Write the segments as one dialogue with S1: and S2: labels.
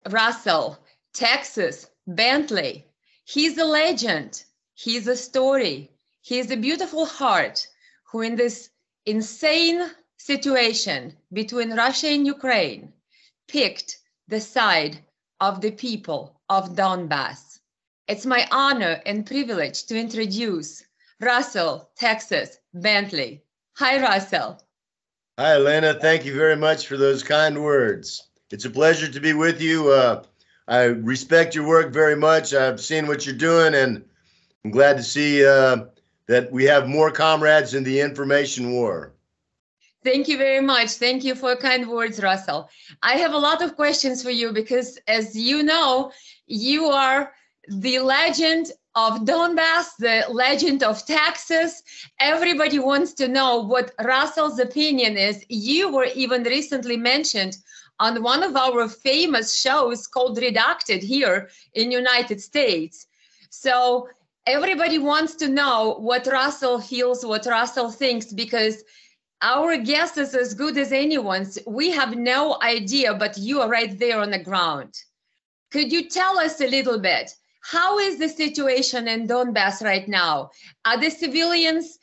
S1: Russell, Texas, Bentley. He's a legend. He's a story. He's a beautiful heart who, in this insane situation between Russia and Ukraine, picked the side of the people of Donbass. It's my honor and privilege to introduce Russell, Texas, Bentley. Hi, Russell.
S2: Hi, Elena. Thank you very much for those kind words. It's a pleasure to be with you. I respect your work very much. I've seen what you're doing, and I'm glad to see that we have more comrades in the information war.
S1: Thank you very much. Thank you for kind words, Russell. I have a lot of questions for you because, as you know, you are the legend of Donbass, the legend of Texas. Everybody wants to know what Russell's opinion is. You were even recently mentioned on one of our famous shows called Redacted here in United States. So everybody wants to know what Russell feels, what Russell thinks, because our guest is as good as anyone's. We have no idea, but you are right there on the ground. Could you tell us a little bit? How is the situation in Donbass right now? Are the civilians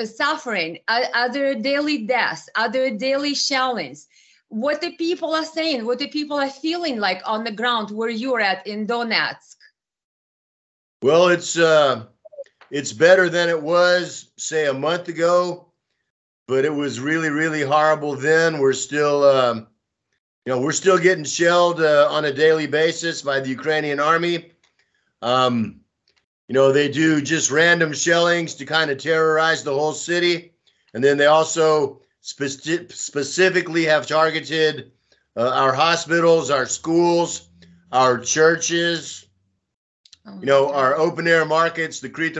S1: suffering? Are there daily deaths? Are there daily shellings? What the people are saying, what the people are feeling like on the ground where you're at in Donetsk?
S2: Well, it's better than it was, say, a month ago, but it was really, really horrible then. We're still we're still getting shelled on a daily basis by the Ukrainian army. They do just random shellings to kind of terrorize the whole city. And then they also specifically have targeted our hospitals, our schools, our churches, our open air markets. The Krita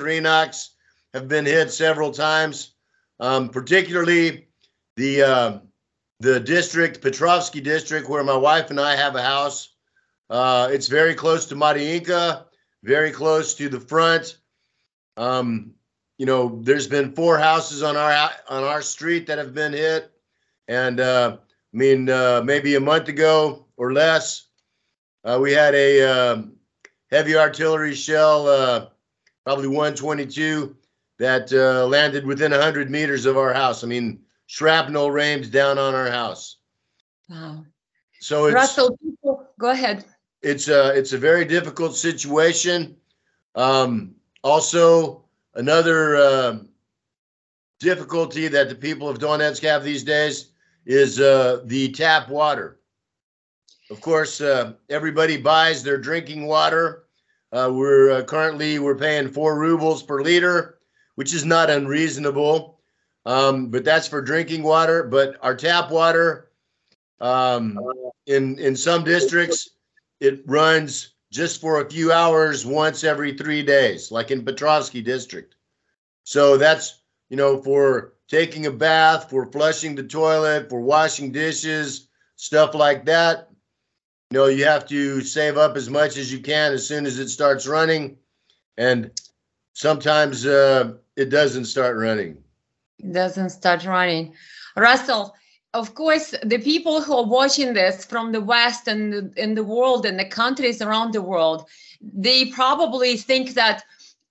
S2: have been hit several times, particularly the district, Petrovsky district, where my wife and I have a house. It's very close to Mariinka, very close to the front. There's been 4 houses on our street that have been hit. And maybe a month ago or less, we had a heavy artillery shell, probably 122, that landed within 100 meters of our house. Shrapnel rained down on our house.
S1: Wow.
S2: So
S1: Russell, go ahead.
S2: It's a very difficult situation. Also, another difficulty that the people of Donetsk have these days is the tap water. Of course, everybody buys their drinking water. We're paying 4 rubles per liter, which is not unreasonable. But that's for drinking water. But our tap water, in some districts, it runs just for a few hours once every 3 days, like in Petrovsky district. So that's, for taking a bath, for flushing the toilet, for washing dishes, stuff like that. You have to save up as much as you can as soon as it starts running. And sometimes it doesn't start running.
S1: It doesn't start running. Russell, of course, the people who are watching this from the West and in the world and the countries around the world, they probably think that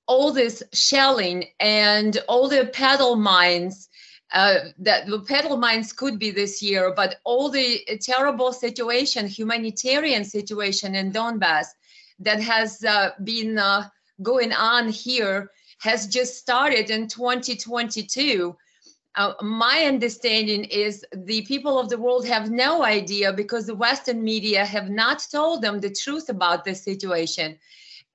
S1: all this shelling and all the pedal mines, that the pedal mines could be this year, but all the terrible situation, humanitarian situation in Donbass that has been going on here has just started in 2022. My understanding is the people of the world have no idea because the Western media have not told them the truth about this situation.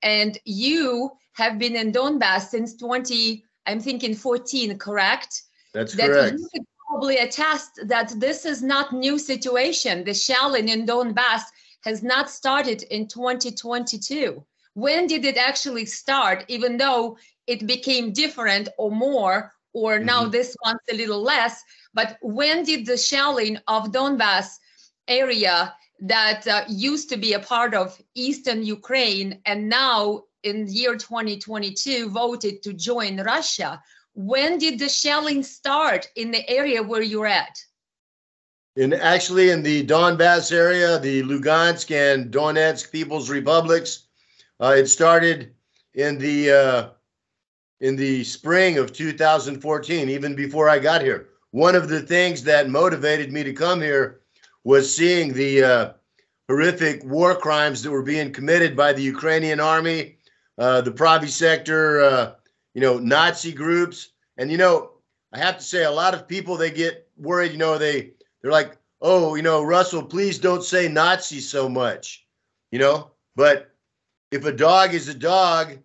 S1: And you have been in Donbass since 2014, correct?
S2: That's correct.
S1: You could probably attest that this is not new situation. The shelling in Donbass has not started in 2022. When did it actually start, even though it became different or more, or now this one's a little less, but when did the shelling of Donbass area that used to be a part of Eastern Ukraine and now in the year 2022 voted to join Russia, when did the shelling start in the area where you're at?
S2: Actually in the Donbass area, the Lugansk and Donetsk People's Republics, it started in the spring of 2014, even before I got here. One of the things that motivated me to come here was seeing the horrific war crimes that were being committed by the Ukrainian army, the Pravi sector, Nazi groups. And, I have to say, a lot of people, they get worried, they're like, oh, Russell, please don't say Nazi so much, but if a dog is a dog,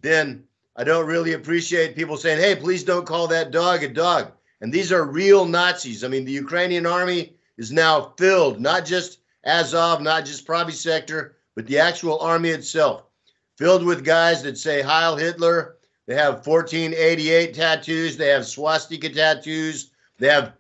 S2: then I don't really appreciate people saying, hey, please don't call that dog a dog. And these are real Nazis. I mean, the Ukrainian army is now filled, not just Azov, not just Pravi sector, but the actual army itself, filled with guys that say Heil Hitler. They have 1488 tattoos. They have swastika tattoos. They have,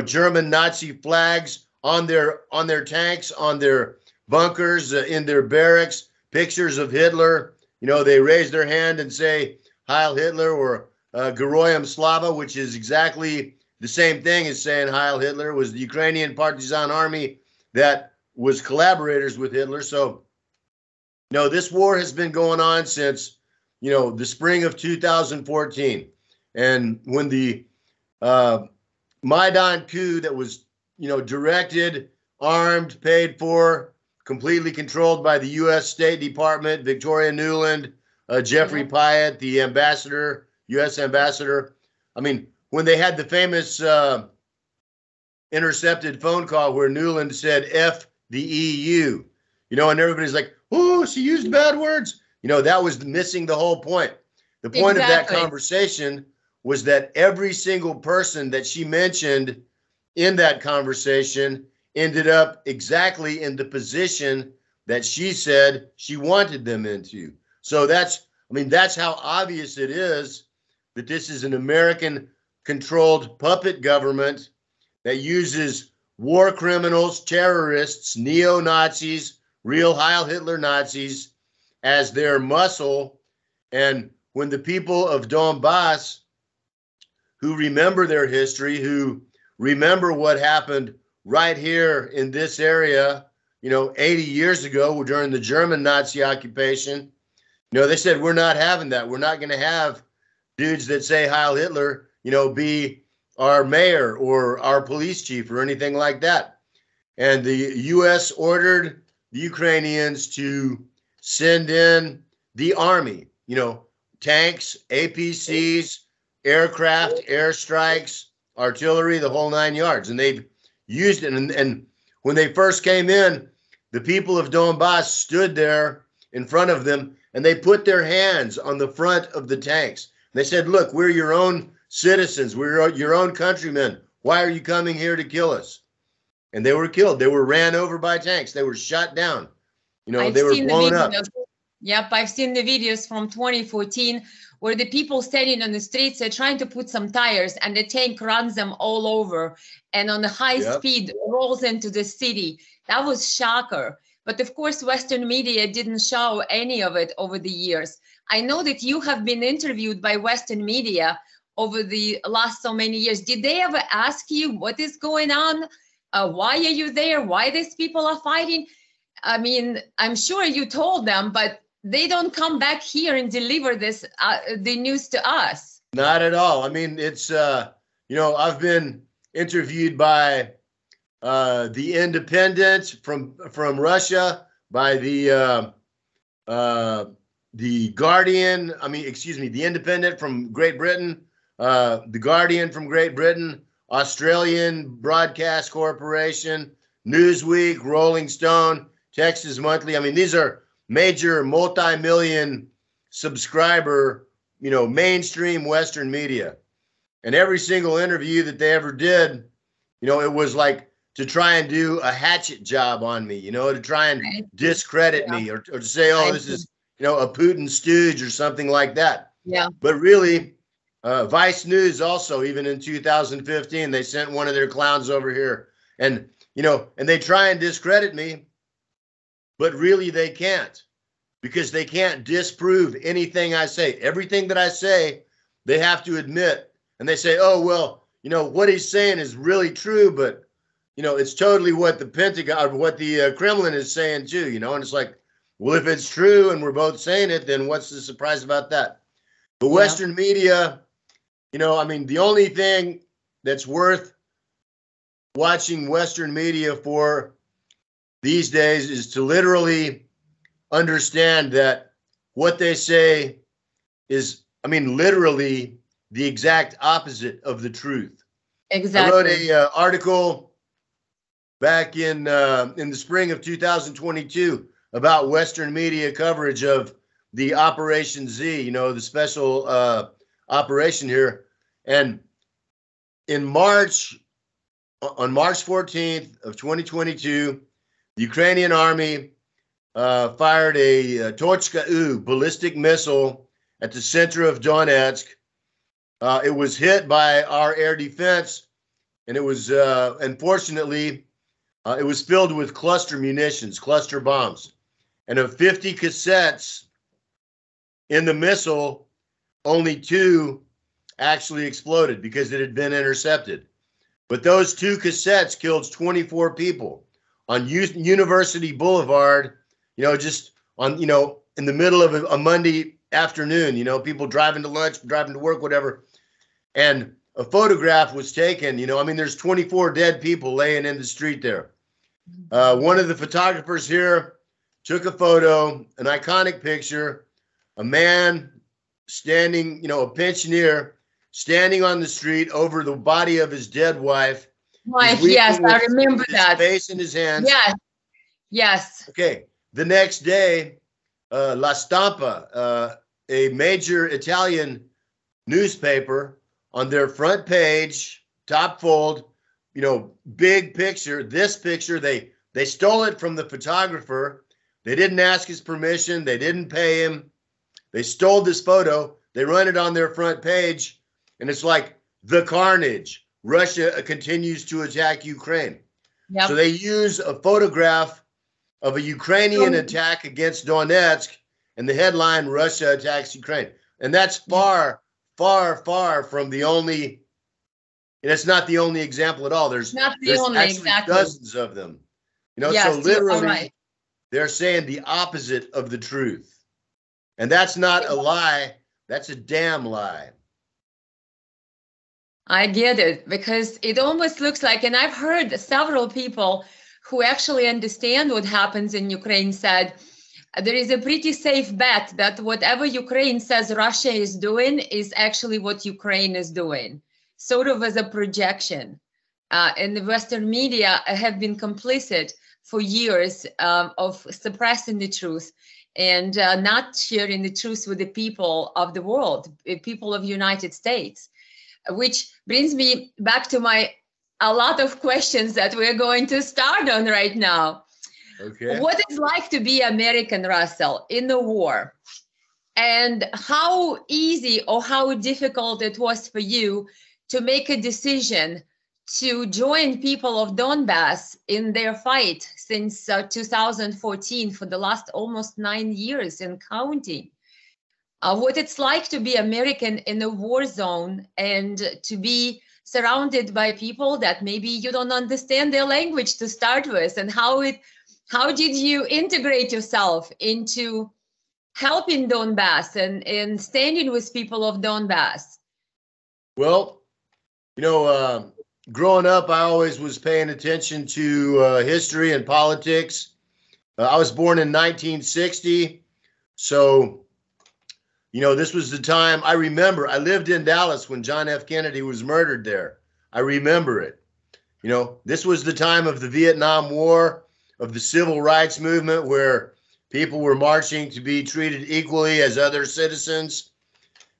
S2: German Nazi flags on their tanks, on their bunkers, in their barracks, pictures of Hitler. They raise their hand and say Heil Hitler or Geroyam Slava, which is exactly the same thing as saying Heil Hitler. It was the Ukrainian partisan army that was collaborators with Hitler. So, this war has been going on since, the spring of 2014. And when the Maidan coup that was, directed, armed, paid for, completely controlled by the U.S. State Department, Victoria Nuland, Jeffrey Pyatt, the ambassador, U.S. ambassador. I mean, when they had the famous intercepted phone call where Nuland said, F the EU, and everybody's like, oh, she used bad words. That was missing the whole point. The point of that conversation was that every single person that she mentioned in that conversation ended up exactly in the position that she said she wanted them into. So that's how obvious it is that this is an American-controlled puppet government that uses war criminals, terrorists, neo-Nazis, real Heil Hitler Nazis as their muscle. And when the people of Donbass, who remember their history, who remember what happened right here in this area, 80 years ago during the German Nazi occupation, they said, we're not having that. We're not going to have dudes that say Heil Hitler, be our mayor or our police chief or anything like that. And the U.S. ordered the Ukrainians to send in the army, tanks, APCs, aircraft, airstrikes, artillery, the whole 9 yards. And they've used it. And when they first came in, the people of Donbass stood there in front of them and they put their hands on the front of the tanks. They said, look, we're your own citizens. We're your own countrymen. Why are you coming here to kill us? And they were killed. They were ran over by tanks. They were shot down. They were blown up.
S1: Yep, I've seen the videos from 2014 where the people standing on the streets are trying to put some tires and the tank runs them all over and on the high speed rolls into the city. That was shocker. But of course, Western media didn't show any of it over the years. I know that you have been interviewed by Western media over the last so many years. Did they ever ask you what is going on? Why are you there? Why these people are fighting? I mean, I'm sure you told them, but they don't come back here and deliver this, the news to us.
S2: Not at all. I mean, it's, I've been interviewed by the Independent from Russia, by the Guardian. The Independent from Great Britain, the Guardian from Great Britain, Australian Broadcast Corporation, Newsweek, Rolling Stone, Texas Monthly. I mean, these are major multi-million subscriber, mainstream Western media. And every single interview that they ever did, it was like to try and do a hatchet job on me, to try and discredit me or to say, oh, this is, a Putin stooge or something like that.
S1: Yeah.
S2: But really, Vice News also, even in 2015, they sent one of their clowns over here and, and they try and discredit me. But really, they can't, because they can't disprove anything I say. Everything that I say, they have to admit. And they say, oh, well, what he's saying is really true, but, it's totally what the Pentagon, or what the Kremlin is saying too, and it's like, well, if it's true and we're both saying it, then what's the surprise about that? The Western media, the only thing that's worth watching Western media for these days is to literally understand that what they say is, literally the exact opposite of the truth.
S1: Exactly.
S2: I wrote a article back in the spring of 2022 about Western media coverage of the Operation Z, the special operation here. And on March 14th of 2022, the Ukrainian army fired a Tochka-U ballistic missile at the center of Donetsk. It was hit by our air defense, and it was, unfortunately, it was filled with cluster munitions, cluster bombs. And of 50 cassettes in the missile, only 2 actually exploded because it had been intercepted. But those 2 cassettes killed 24 people on University Boulevard, just on, in the middle of a Monday afternoon, people driving to lunch, driving to work, whatever. And a photograph was taken, there's 24 dead people laying in the street there. One of the photographers here took a photo, an iconic picture, a man standing, a pensioner standing on the street over the body of his dead wife.
S1: Yes, I remember that.
S2: His face in his hands.
S1: Yes, yes.
S2: Okay. The next day, La Stampa, a major Italian newspaper, on their front page, top fold, big picture. This picture, they stole it from the photographer. They didn't ask his permission. They didn't pay him. They stole this photo. They run it on their front page, and it's like the carnage. Russia continues to attack Ukraine. Yep. So they use a photograph of a Ukrainian attack against Donetsk, and the headline, Russia attacks Ukraine. And that's far, far, far from the only, and it's not the only example at all. There's dozens of them.
S1: Yes,
S2: so literally they're saying the opposite of the truth. And that's not a lie, that's a damn lie.
S1: I get it, because it almost looks like, and I've heard several people who actually understand what happens in Ukraine said, there is a pretty safe bet that whatever Ukraine says Russia is doing is actually what Ukraine is doing, sort of as a projection. And the Western media have been complicit for years of suppressing the truth and not sharing the truth with the people of the world, people of the United States, which brings me back to a lot of questions that we're going to start on right now.
S2: Okay.
S1: What it's like to be American, Russell, in the war, and how easy or how difficult it was for you to make a decision to join people of Donbass in their fight since 2014 for the last almost 9 years and counting. What it's like to be American in a war zone and to be surrounded by people that maybe you don't understand their language to start with, and how did you integrate yourself into helping Donbass and standing with people of Donbass?
S2: Well, growing up, I always was paying attention to history and politics. I was born in 1960. So, this was the time I remember. I lived in Dallas when John F. Kennedy was murdered there. I remember it. This was the time of the Vietnam War, of the civil rights movement, where people were marching to be treated equally as other citizens.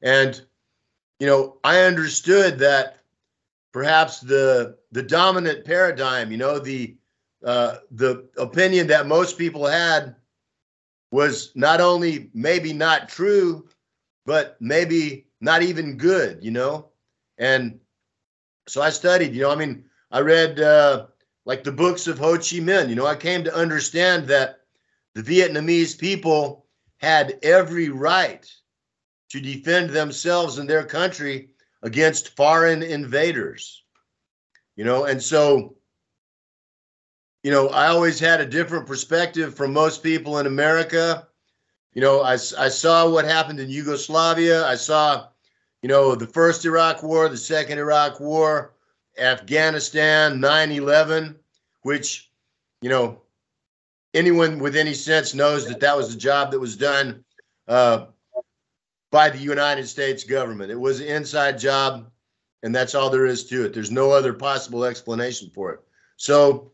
S2: And, I understood that perhaps the dominant paradigm, the opinion that most people had was not only maybe not true, but maybe not even good, And so I studied, I read like the books of Ho Chi Minh. I came to understand that the Vietnamese people had every right to defend themselves and their country against foreign invaders, And so I always had a different perspective from most people in America. I saw what happened in Yugoslavia. I saw, the first Iraq War, the second Iraq War, Afghanistan, 9/11, which, anyone with any sense knows that that was a job that was done by the United States government. It was an inside job, and that's all there is to it. There's no other possible explanation for it. So,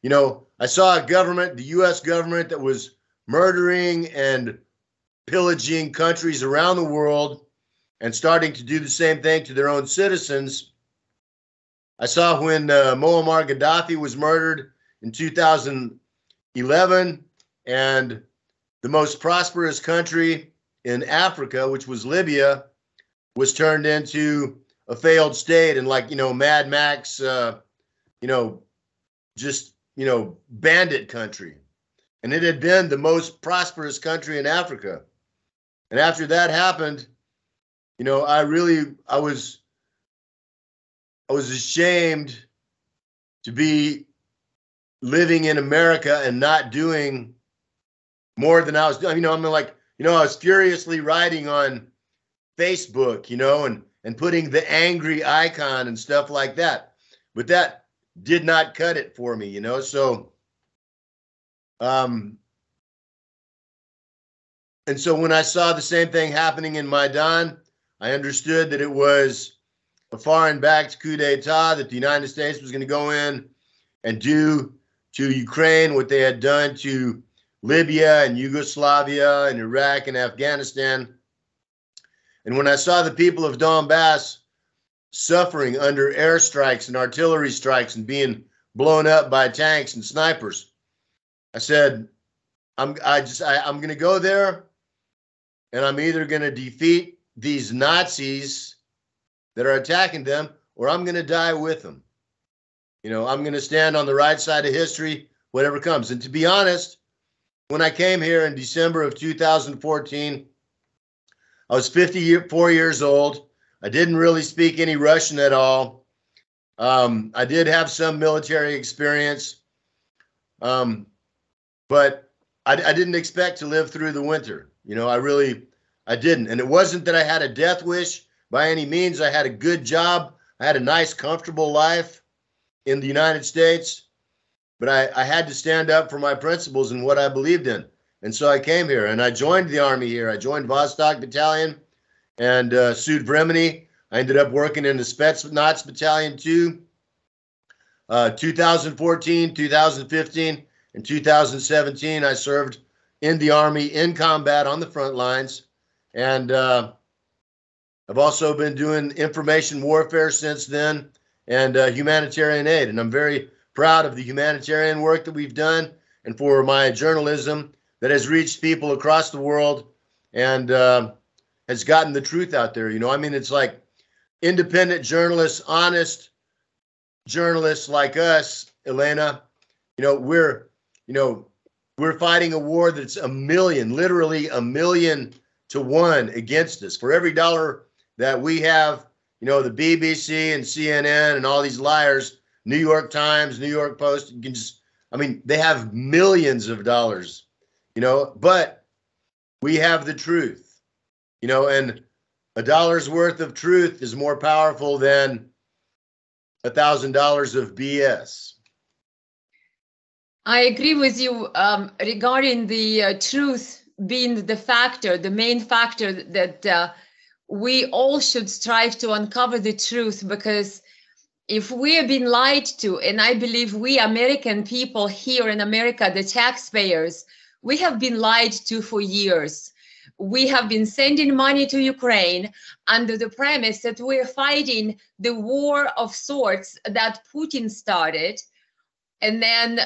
S2: I saw a government, the U.S. government, that was murdering and pillaging countries around the world and starting to do the same thing to their own citizens. I saw when Muammar Gaddafi was murdered in 2011, and the most prosperous country in Africa, which was Libya, was turned into a failed state and Mad Max, bandit country. And it had been the most prosperous country in Africa. And after that happened, I was ashamed to be living in America and not doing more than I was doing. I was furiously writing on Facebook, and putting the angry icon and stuff like that. But that did not cut it for me, So, and so when I saw the same thing happening in Maidan, I understood that it was a foreign-backed coup d'etat, that the United States was going to go in and do to Ukraine what they had done to Libya and Yugoslavia and Iraq and Afghanistan. And when I saw the people of Donbass suffering under airstrikes and artillery strikes and being blown up by tanks and snipers, I said, I'm going to go there, and I'm either going to defeat these Nazis that are attacking them, or I'm going to die with them. I'm going to stand on the right side of history, whatever comes. And to be honest, when I came here in December of 2014, I was 54 years old. I didn't really speak any Russian at all. I did have some military experience, but I didn't expect to live through the winter. I didn't. And it wasn't that I had a death wish by any means. I had a good job. I had a nice, comfortable life in the United States, but I had to stand up for my principles and what I believed in. And so I came here and I joined the Army here. I joined Vostok Battalion and Sud Vremeny. I ended up working in the Spetsnaz Battalion too. 2014, 2015, and 2017, I served in the Army in combat on the front lines. And I've also been doing information warfare since then and humanitarian aid. And I'm very proud of the humanitarian work that we've done and for my journalism that has reached people across the world and has gotten the truth out there. It's like independent journalists, honest journalists like us, Elena, we're fighting a war that's literally a million to one against us. For every dollar that we have, the BBC and CNN and all these liars, New York Times, New York Post, they have millions of dollars, but we have the truth, and a dollar's worth of truth is more powerful than $1,000 of BS.
S1: I agree with you regarding the truth being the main factor that we all should strive to uncover the truth, because if we have been lied to, and I believe we American people here in America, the taxpayers, we have been lied to for years. We have been sending money to Ukraine under the premise that we're fighting the war of sorts that Putin started. And then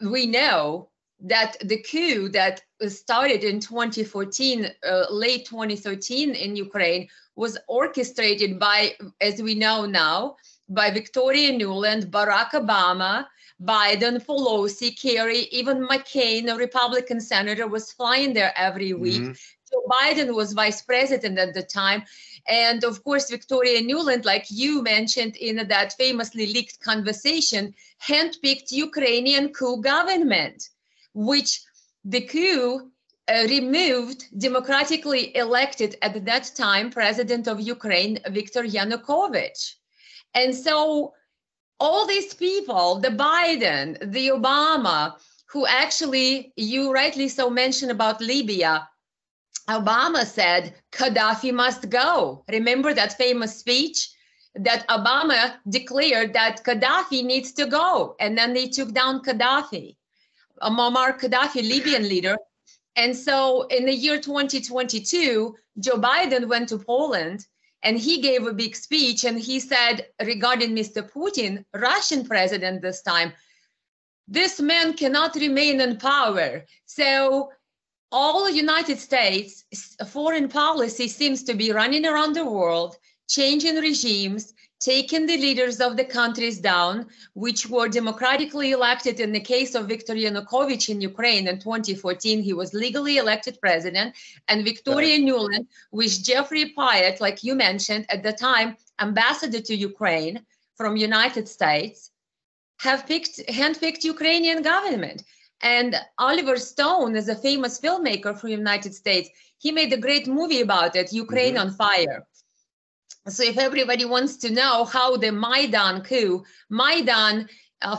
S1: we know that the coup that started in 2014, late 2013 in Ukraine was orchestrated by, as we know now, by Victoria Nuland, Barack Obama, Biden, Pelosi, Kerry, even McCain, a Republican senator, was flying there every week. Joe Biden was vice president at the time. And of course, Victoria Nuland, like you mentioned in that famously leaked conversation, handpicked Ukrainian coup government, which the coup removed democratically elected at that time president of Ukraine, Viktor Yanukovych. And so all these people, the Biden, the Obama, who actually, you rightly so mentioned about Libya, Obama said Gaddafi must go. Remember that famous speech that Obama declared that Gaddafi needs to go. And then they took down Gaddafi, Muammar Gaddafi, Libyan leader. And so in the year 2022, Joe Biden went to Poland and he gave a big speech. And he said regarding Mr. Putin, Russian president this time, this man cannot remain in power. So all United States foreign policy seems to be running around the world, changing regimes, taking the leaders of the countries down, which were democratically elected. In the case of Viktor Yanukovych in Ukraine in 2014, he was legally elected president. And Victoria Nuland, with Jeffrey Pyatt, like you mentioned, at the time, ambassador to Ukraine from United States, have handpicked Ukrainian government. And Oliver Stone is a famous filmmaker from the United States. He made a great movie about it, Ukraine on Fire. So if everybody wants to know how the Maidan coup, Maidan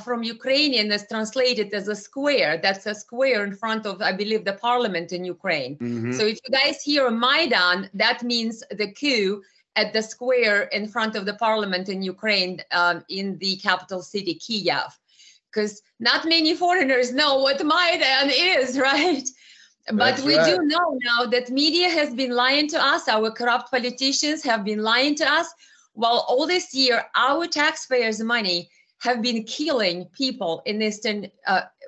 S1: from Ukrainian is translated as a square. That's a square in front of, I believe, the parliament in Ukraine. So if you guys hear Maidan, that means the coup at the square in front of the parliament in Ukraine, in the capital city, Kiev. Because not many foreigners know what Maidan is, right? But we do know now that media has been lying to us. Our corrupt politicians have been lying to us. While all this year, our taxpayers' money have been killing people in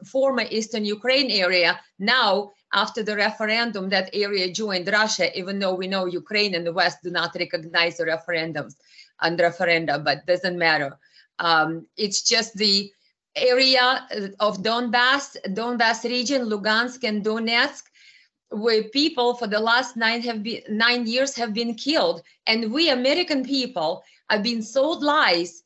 S1: former Eastern Ukraine area. Now, after the referendum, that area joined Russia, even though we know Ukraine and the West do not recognize the referendums and referenda, but doesn't matter. It's just the area of Donbass region, Lugansk and Donetsk, where people for the last 9 years have been killed. And we American people have been sold lies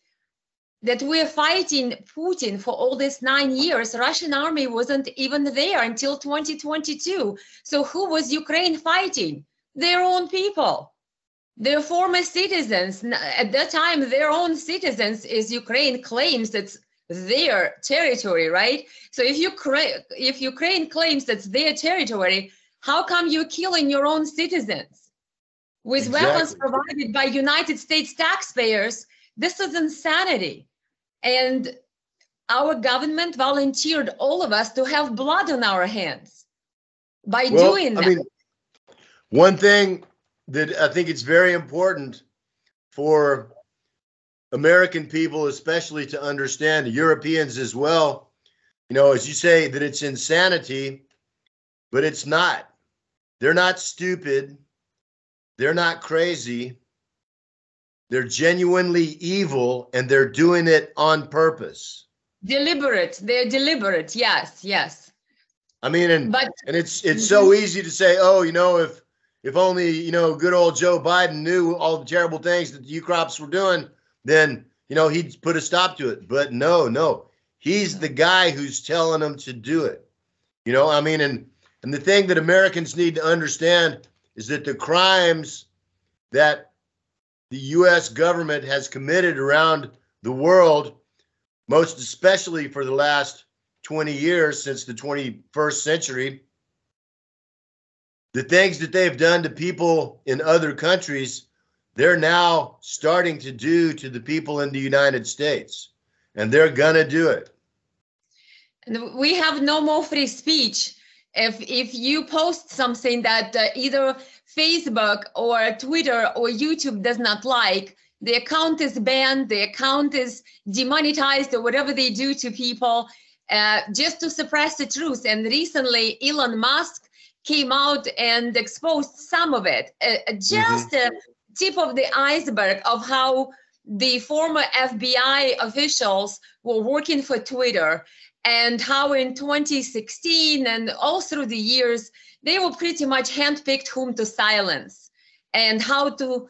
S1: that we're fighting Putin for all these 9 years. Russian army wasn't even there until 2022. So who was Ukraine fighting? Their own people, their former citizens. At that time, their own citizens, is Ukraine claims that's their territory, right? So if Ukraine claims that's their territory, how come you're killing your own citizens with weapons provided by United States taxpayers? This is insanity. And our government volunteered all of us to have blood on our hands by doing that. I mean,
S2: one thing that I think it's very important for American people, especially, to understand, Europeans as well, you know, as you say, that it's insanity, but it's not. They're not stupid. They're not crazy. They're genuinely evil, and they're doing it on purpose.
S1: Deliberate. They're deliberate. Yes, yes.
S2: I mean, and it's so easy to say, oh, you know, if only, you know, good old Joe Biden knew all the terrible things that the UCROPs were doing, then, you know, he'd put a stop to it. But no, he's the guy who's telling them to do it. You know, I mean, and the thing that Americans need to understand is that the crimes that the U.S. government has committed around the world, most especially for the last 20 years since the 21st century, the things that they've done to people in other countries, they're now starting to do to the people in the United States, and they're gonna do it.
S1: And we have no more free speech. If you post something that either Facebook or Twitter or YouTube does not like, the account is banned, the account is demonetized, or whatever they do to people just to suppress the truth. And recently, Elon Musk came out and exposed some of it, just a tip of the iceberg of how the former FBI officials were working for Twitter, and how in 2016 and all through the years, they were pretty much handpicked whom to silence, and how to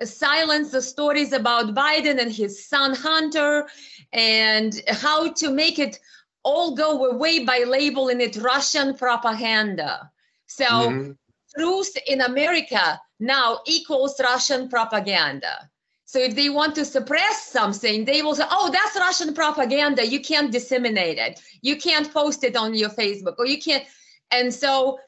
S1: silence the stories about Biden and his son Hunter, and how to make it all go away by labeling it Russian propaganda. So truth in America now equals Russian propaganda. So if they want to suppress something, they will say, oh, that's Russian propaganda. You can't disseminate it. You can't post it on your Facebook, or you can't. And so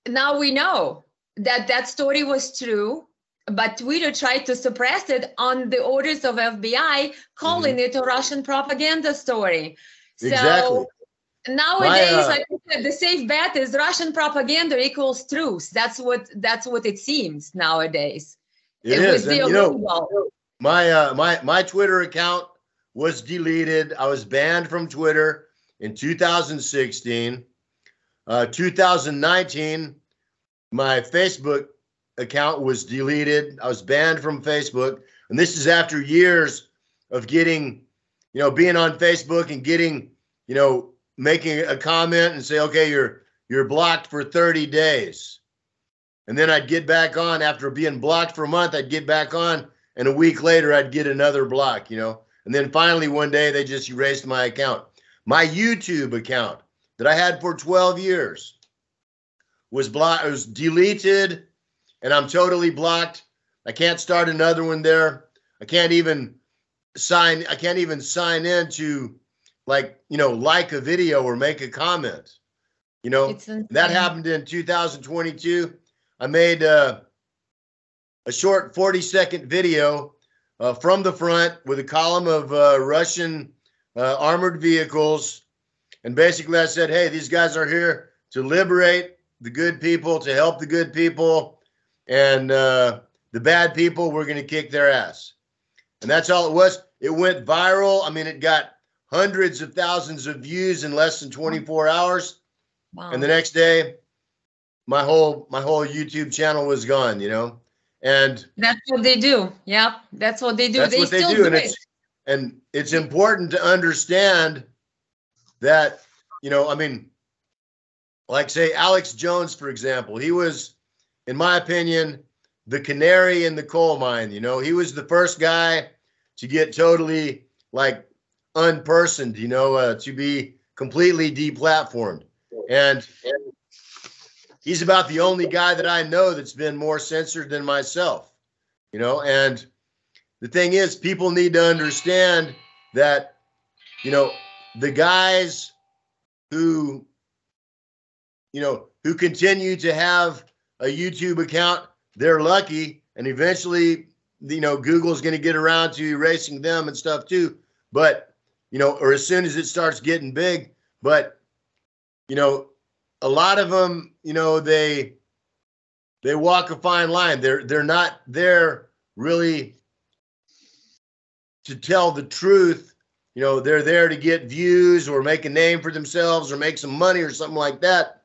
S1: now we know that that story was true, but Twitter tried to suppress it on the orders of FBI, calling it a Russian propaganda story.
S2: Exactly.
S1: So nowadays, like I said, the safe bet is Russian propaganda equals truth. That's what it seems nowadays.
S2: It is. And, you know, my Twitter account was deleted. I was banned from Twitter in 2016. 2019, my Facebook account was deleted. I was banned from Facebook. And this is after years of getting, you know, being on Facebook and getting, you know, making a comment and say, okay, you're blocked for 30 days. And then I'd get back on after being blocked for a month. I'd get back on, and a week later I'd get another block, you know. And then finally one day they just erased my account. My YouTube account that I had for 12 years was blocked. It was deleted, and I'm totally blocked. I can't start another one there. I can't even sign in to, like, you know, like a video or make a comment. You know, that happened in 2022. I made a short 40-second video from the front with a column of Russian armored vehicles. And basically I said, hey, these guys are here to liberate the good people, to help the good people. And the bad people, we're going to kick their ass. And that's all it was. It went viral. I mean, it got hundreds of thousands of views in less than 24 hours. Wow. And the next day, my whole YouTube channel was gone, you know. And
S1: that's what they do. Yeah, that's what they do.
S2: That's what they do. And it's important to understand that, you know, I mean, like say Alex Jones, for example, he was, in my opinion, the canary in the coal mine. You know, he was the first guy to get totally like unpersoned, you know, to be completely deplatformed. And he's about the only guy that I know that's been more censored than myself, you know. And the thing is, people need to understand that, you know, the guys who, you know, who continue to have a YouTube account, they're lucky. And eventually, you know, Google's going to get around to erasing them and stuff too. But, you know, or as soon as it starts getting big. But, you know, a lot of them, you know, they walk a fine line. They're not there really to tell the truth. You know, they're there to get views or make a name for themselves or make some money or something like that.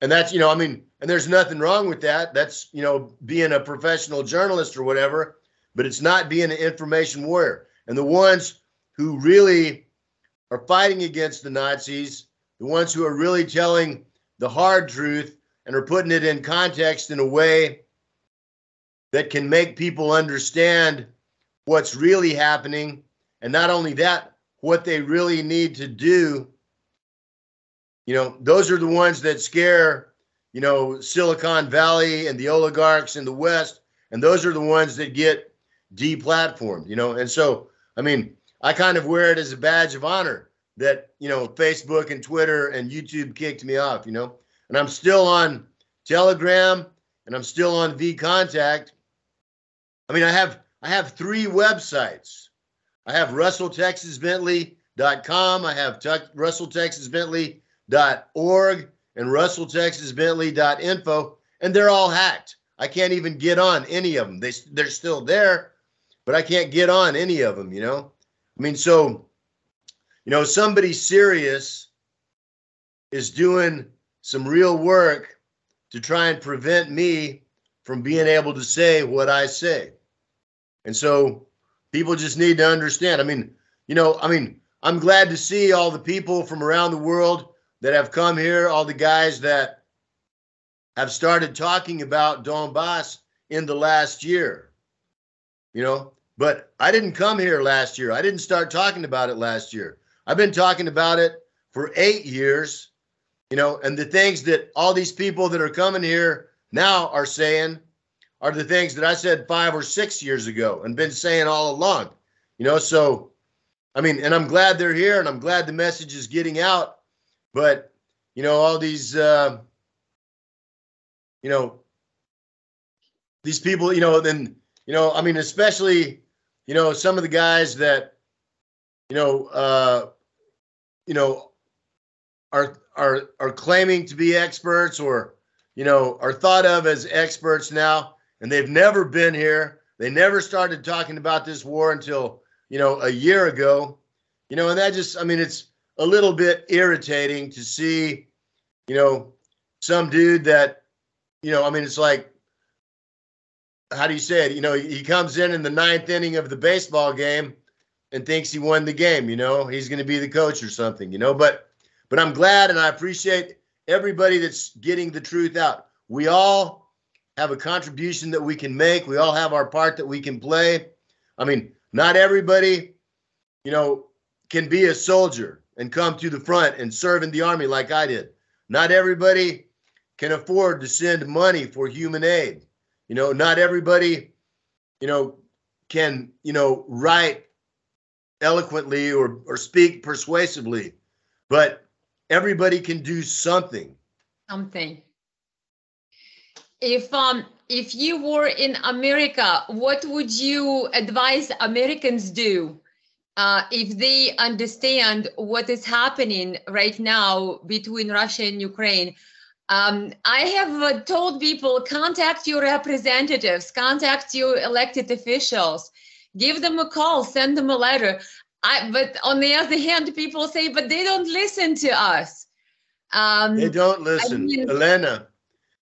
S2: And that's, you know, I mean, and there's nothing wrong with that. That's, you know, being a professional journalist or whatever, but it's not being an information warrior. And the ones who really are fighting against the Nazis, the ones who are really telling the hard truth and are putting it in context in a way that can make people understand what's really happening. And not only that, what they really need to do. You know, those are the ones that scare, you know, Silicon Valley and the oligarchs in the West. And those are the ones that get deplatformed, you know. And so, I mean, I kind of wear it as a badge of honor that, you know, Facebook and Twitter and YouTube kicked me off, you know. And I'm still on Telegram and I'm still on VContact. I mean, I have 3 websites. I have RussellTexasBentley.com. I have RussellTexasBentley.org and RussellTexasBentley.info, and they're all hacked. I can't even get on any of them. They're still there, but I can't get on any of them, you know. I mean, so, you know, somebody serious is doing some real work to try and prevent me from being able to say what I say. And so people just need to understand. I mean, I'm glad to see all the people from around the world that have come here, all the guys that have started talking about Donbass in the last year, but I didn't come here last year. I didn't start talking about it last year. I've been talking about it for 8 years, and the things that all these people that are coming here now are saying are the things that I said 5 or 6 years ago and been saying all along, so, and I'm glad they're here and I'm glad the message is getting out, but, all these, these people, especially, some of the guys that, are claiming to be experts or, are thought of as experts now, and they've never been here. They never started talking about this war until, a year ago, and that just, it's a little bit irritating to see, some dude that, it's like, how do you say it? He comes in the 9th inning of the baseball game and thinks he won the game, he's going to be the coach or something, but I'm glad and I appreciate everybody that's getting the truth out. We all have a contribution that we can make. We all have our part that we can play. Not everybody, can be a soldier and come to the front and serve in the army like I did. Not everybody can afford to send money for human aid. Not everybody, can, write eloquently or speak persuasively, but everybody can do something.
S1: If you were in America, what would you advise Americans do if they understand what is happening right now between Russia and Ukraine? I have told people, contact your representatives, contact your elected officials, give them a call, send them a letter. But on the other hand, people say, but they don't listen to us.
S2: They don't listen. Elena,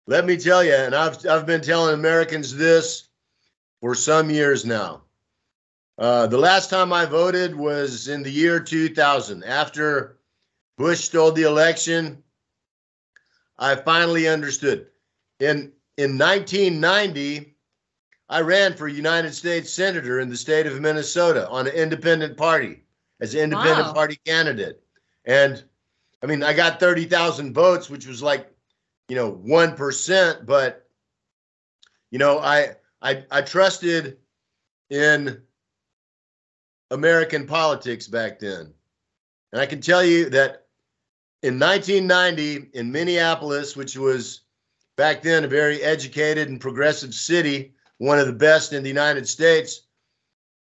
S2: let me tell you, and I've been telling Americans this for some years now. The last time I voted was in the year 2000. After Bush stole the election, I finally understood. In 1990, I ran for United States Senator in the state of Minnesota on an independent party, as an independent party candidate. And I got 30,000 votes, which was like, 1%, but, I trusted in American politics back then. And I can tell you that in 1990 in Minneapolis, which was back then a very educated and progressive city, one of the best in the United States,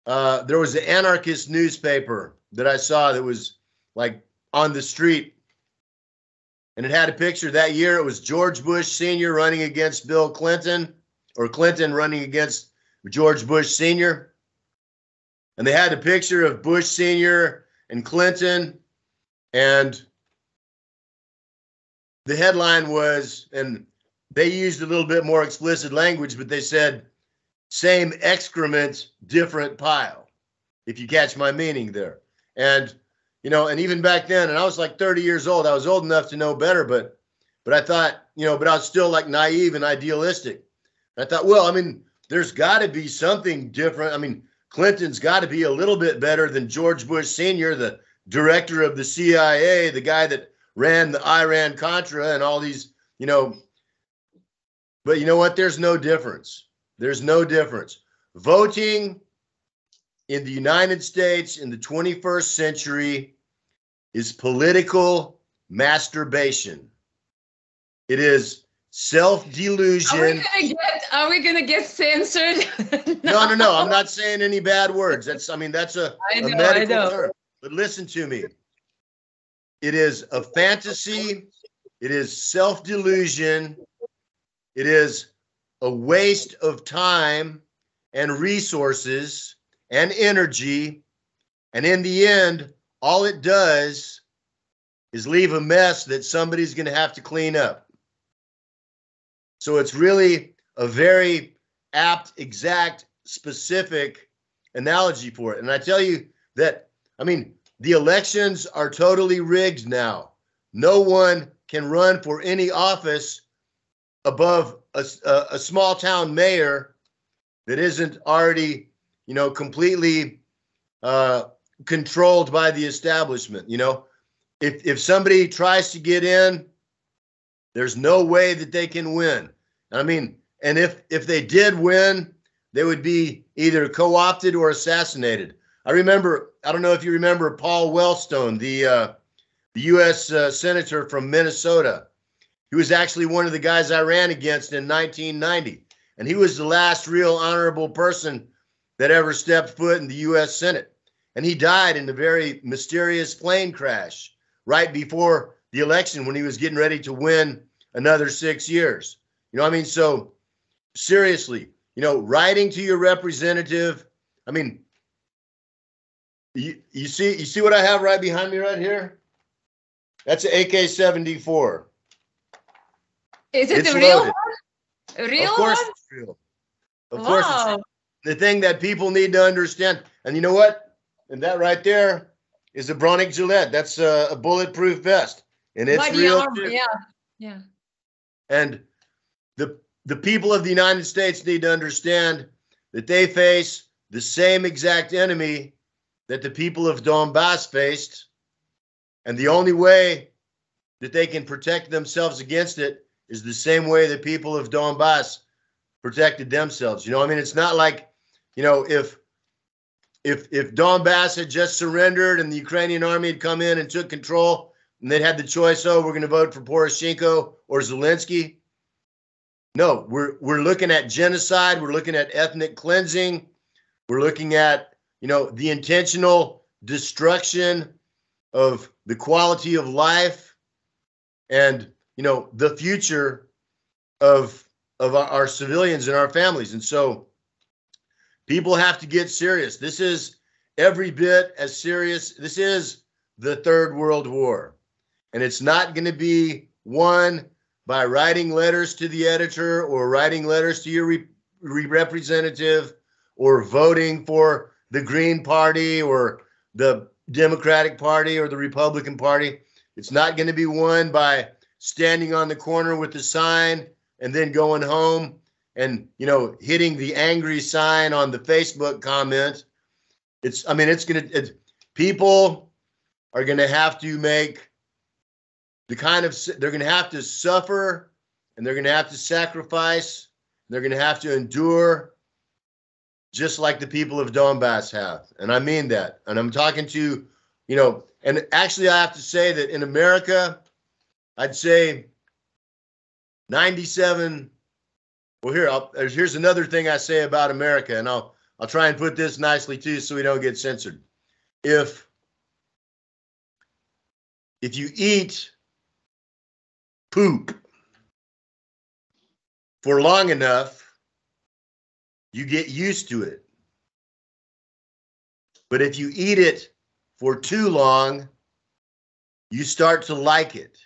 S2: there was an anarchist newspaper that I saw that was like on the street. And it had a picture that year. It was George Bush Sr. running against Bill Clinton, or Clinton running against George Bush Sr. And they had a picture of Bush Sr. and Clinton. And the headline was, and they used a little bit more explicit language, but they said, same excrement, different pile, if you catch my meaning there. And, and even back then, and I was like 30 years old, I was old enough to know better, but I thought, but I was still like naive and idealistic. I thought, well, there's got to be something different. Clinton's got to be a little bit better than George Bush Sr., the director of the CIA, the guy that ran the Iran-Contra and all these, but you know what? There's no difference. There's no difference. Voting in the United States in the 21st century is political masturbation. It is self-delusion.
S1: Are we gonna get censored?
S2: No. I'm not saying any bad words. That's a medical term. But listen to me. It is a fantasy. It is self-delusion. It is a waste of time and resources and energy. And in the end, all it does is leave a mess that somebody's going to have to clean up. So it's really a very apt, exact, specific analogy for it. And I tell you that, I mean, the elections are totally rigged now. No one can run for any office above a small town mayor that isn't already, you know, completely controlled by the establishment. You know, if somebody tries to get in, there's no way that they can win. I mean, and if they did win, they would be either co-opted or assassinated. I don't know if you remember Paul Wellstone, the U.S. Senator from Minnesota. He was actually one of the guys I ran against in 1990. And he was the last real honorable person that ever stepped foot in the U.S. Senate. And he died in a very mysterious plane crash right before the election when he was getting ready to win another 6 years. You know what I mean? So seriously, you know, writing to your representative, I mean, you see what I have right behind me right here? That's an AK-74.
S1: Is it the real one? A real
S2: Of course
S1: one?
S2: it's real. Of course it's
S1: Wow.
S2: real. The thing that people need to understand, and you know what? And that right there is a Bronick Gillette. That's a bulletproof vest. And it's
S1: Body
S2: real
S1: armor,
S2: too.
S1: yeah, yeah.
S2: And the people of the United States need to understand that they face the same exact enemy that the people of Donbass faced. And the only way that they can protect themselves against it is the same way the people of Donbass protected themselves. You know, I mean, it's not like, you know, if Donbass had just surrendered and the Ukrainian army had come in and took control and they'd had the choice, oh, we're going to vote for Poroshenko or Zelensky. No, we're looking at genocide. We're looking at ethnic cleansing. We're looking at, you know, the intentional destruction of the quality of life and, you know, the future of our civilians and our families. And so people have to get serious. This is every bit as serious. This is the Third World War. And it's not going to be won by writing letters to the editor or writing letters to your representative or voting for the Green Party or the Democratic Party or the Republican Party. It's not going to be won by standing on the corner with the sign and then going home and, you know, hitting the angry sign on the Facebook comment. People are going to have to make they're going to have to suffer and they're going to have to sacrifice. They're going to have to endure just like the people of Donbass have. And I mean that. And I'm talking to, you know, and actually I have to say that in America, I'd say 97. Well, here's another thing I say about America, and I'll try and put this nicely too so we don't get censored. If you eat poop for long enough, you get used to it. But if you eat it for too long, you start to like it.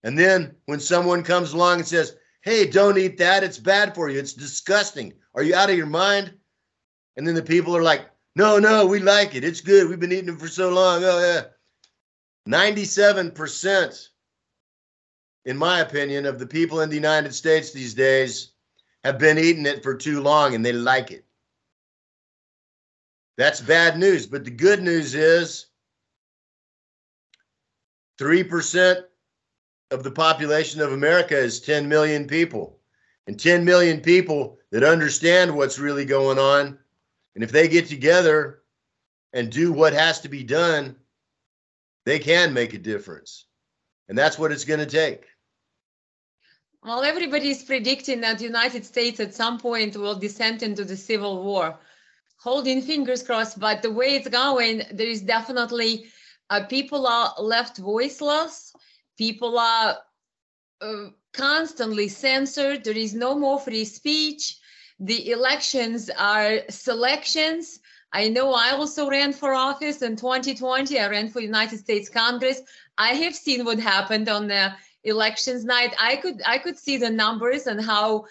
S2: And then when someone comes along and says, hey, don't eat that, it's bad for you, it's disgusting, are you out of your mind? And then the people are like, no, we like it, it's good, we've been eating it for so long. Oh yeah. 97%, in my opinion, of the people in the United States these days have been eating it for too long and they like it. That's bad news. But the good news is 3% of the population of America is 10 million people. And 10 million people that understand what's really going on. And if they get together and do what has to be done, they can make a difference. And that's what it's going to take.
S1: Well, everybody is predicting that the United States at some point will descend into the civil war. Holding fingers crossed, but the way it's going, there is definitely people are left voiceless. People are constantly censored. There is no more free speech. The elections are selections. I know I also ran for office in 2020. I ran for United States Congress. I have seen what happened on the elections night, I could see the numbers and how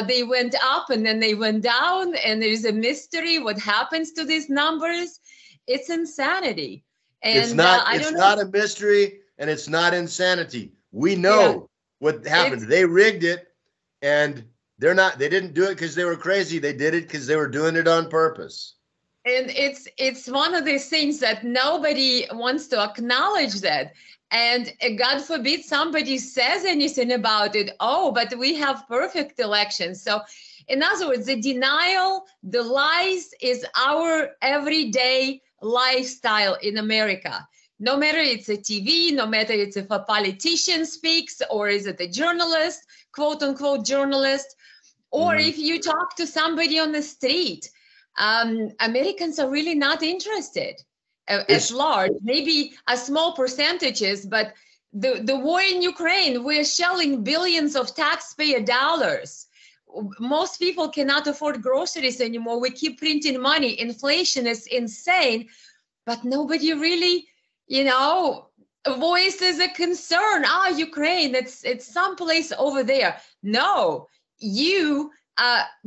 S1: they went up and then they went down, and there's a mystery what happens to these numbers. It's insanity. And
S2: it's not
S1: I
S2: it's
S1: don't know.
S2: not a mystery, and it's not insanity. We know what happened. They rigged it, and they didn't do it because they were crazy. They did it because they were doing it on purpose.
S1: And it's one of these things that nobody wants to acknowledge that. And God forbid somebody says anything about it. Oh, but we have perfect elections. So in other words, the denial, the lies is our everyday lifestyle in America. No matter it's a TV, no matter it's if a politician speaks, or is it a journalist, quote unquote journalist, or if you talk to somebody on the street, Americans are really not interested at large. Maybe a small percentages, but the war in Ukraine, we're shelling billions of taxpayer dollars. Most people cannot afford groceries anymore. We keep printing money. Inflation is insane, but nobody really, voices a concern. Ukraine, it's someplace over there. No, you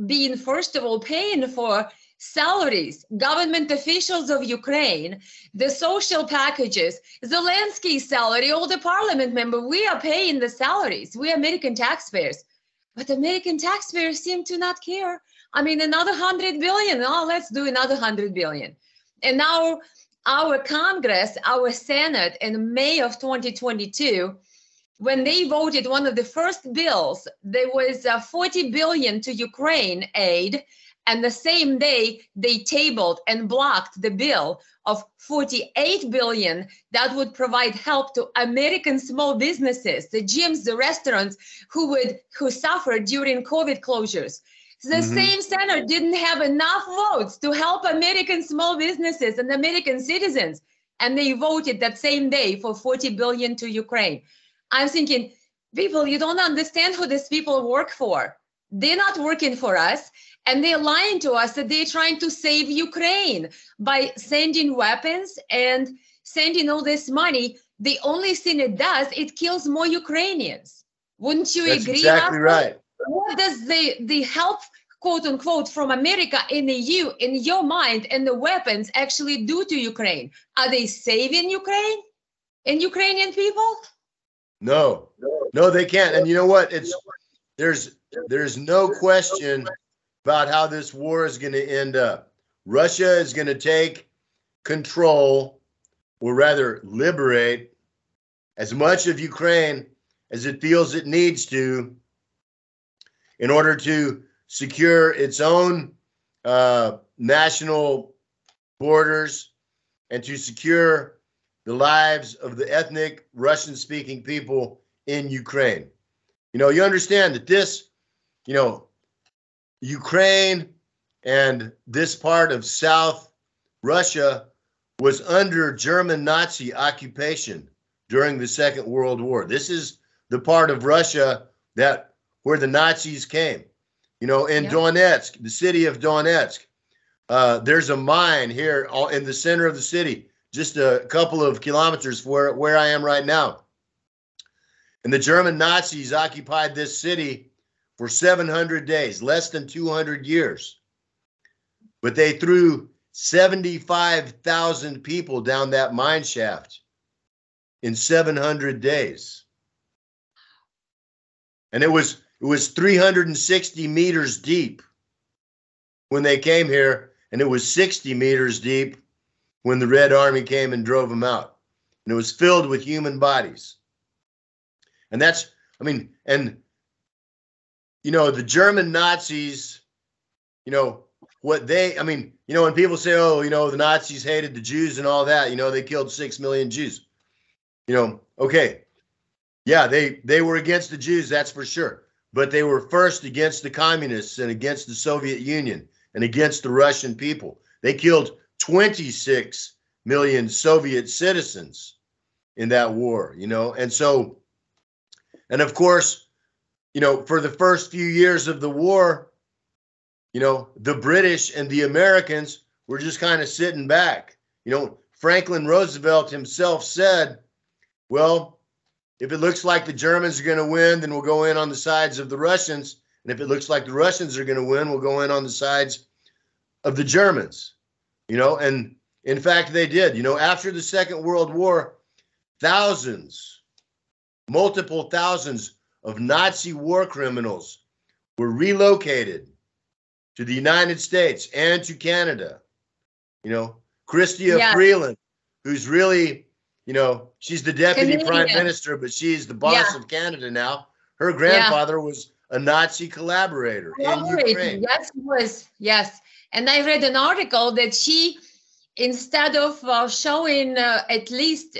S1: being, first of all, paying for salaries, government officials of Ukraine, the social packages, Zelensky's salary, all the parliament members, we are paying the salaries. We American taxpayers. But American taxpayers seem to not care. I mean, another 100 billion. Oh, let's do another 100 billion. And now our Congress, our Senate in May of 2022, when they voted one of the first bills, there was 40 billion to Ukraine aid. And the same day, they tabled and blocked the bill of 48 billion that would provide help to American small businesses, the gyms, the restaurants who suffered during COVID closures. The same Senate didn't have enough votes to help American small businesses and American citizens. And they voted that same day for 40 billion to Ukraine. I'm thinking, people, you don't understand who these people work for. They're not working for us. And they're lying to us that they're trying to save Ukraine by sending weapons and sending all this money. The only thing it does, it kills more Ukrainians. Wouldn't you agree?
S2: That's exactly right.
S1: What does the help, quote unquote, from America in the EU, in your mind, and the weapons actually do to Ukraine? Are they saving Ukraine and Ukrainian people?
S2: No, they can't. And you know what? There's no question about how this war is going to end up. Russia is going to take control, or rather liberate, as much of Ukraine as it feels it needs to in order to secure its own national borders and to secure the lives of the ethnic Russian-speaking people in Ukraine. You understand that this, Ukraine and this part of South Russia was under German Nazi occupation during the Second World War. This is the part of Russia where the Nazis came. In Donetsk, the city of Donetsk, there's a mine here in the center of the city, just a couple of kilometers where I am right now. And the German Nazis occupied this city for 700 days, less than 200 years. But they threw 75,000 people down that mine shaft in 700 days. And it was 360 meters deep when they came here, and it was 60 meters deep when the Red Army came and drove them out. And it was filled with human bodies. And the German Nazis, when people say, the Nazis hated the Jews and all that, they killed 6 million Jews. Okay. Yeah, they were against the Jews, that's for sure. But they were first against the communists and against the Soviet Union and against the Russian people. They killed 26 million Soviet citizens in that war, and of course, for the first few years of the war, the British and the Americans were just kind of sitting back. Franklin Roosevelt himself said, well, if it looks like the Germans are going to win, then we'll go in on the sides of the Russians. And if it looks like the Russians are going to win, we'll go in on the sides of the Germans. And in fact, they did. After the Second World War, thousands, multiple thousands of Nazi war criminals were relocated to the United States and to Canada. Chrystia Freeland, who's really, she's the deputy prime minister, but she's the boss of Canada now. Her grandfather was a Nazi collaborator in Ukraine.
S1: Yes, he was. Yes. And I read an article that she, instead of showing at least,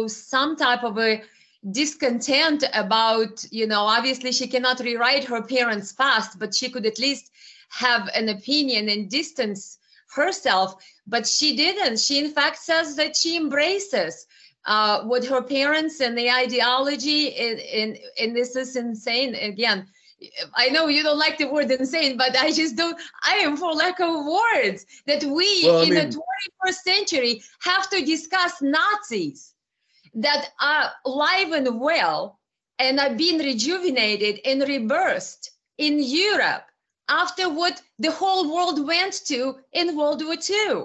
S1: some type of a discontent about, obviously she cannot rewrite her parents' past, but she could at least have an opinion and distance herself. But she didn't. She, in fact, says that she embraces what her parents and the ideology, and this is insane. Again, I know you don't like the word insane, but I just don't. I am for lack of words that we in the 21st century have to discuss Nazis that are alive and well and are being rejuvenated and rebirthed in Europe after what the whole world went to in World War II,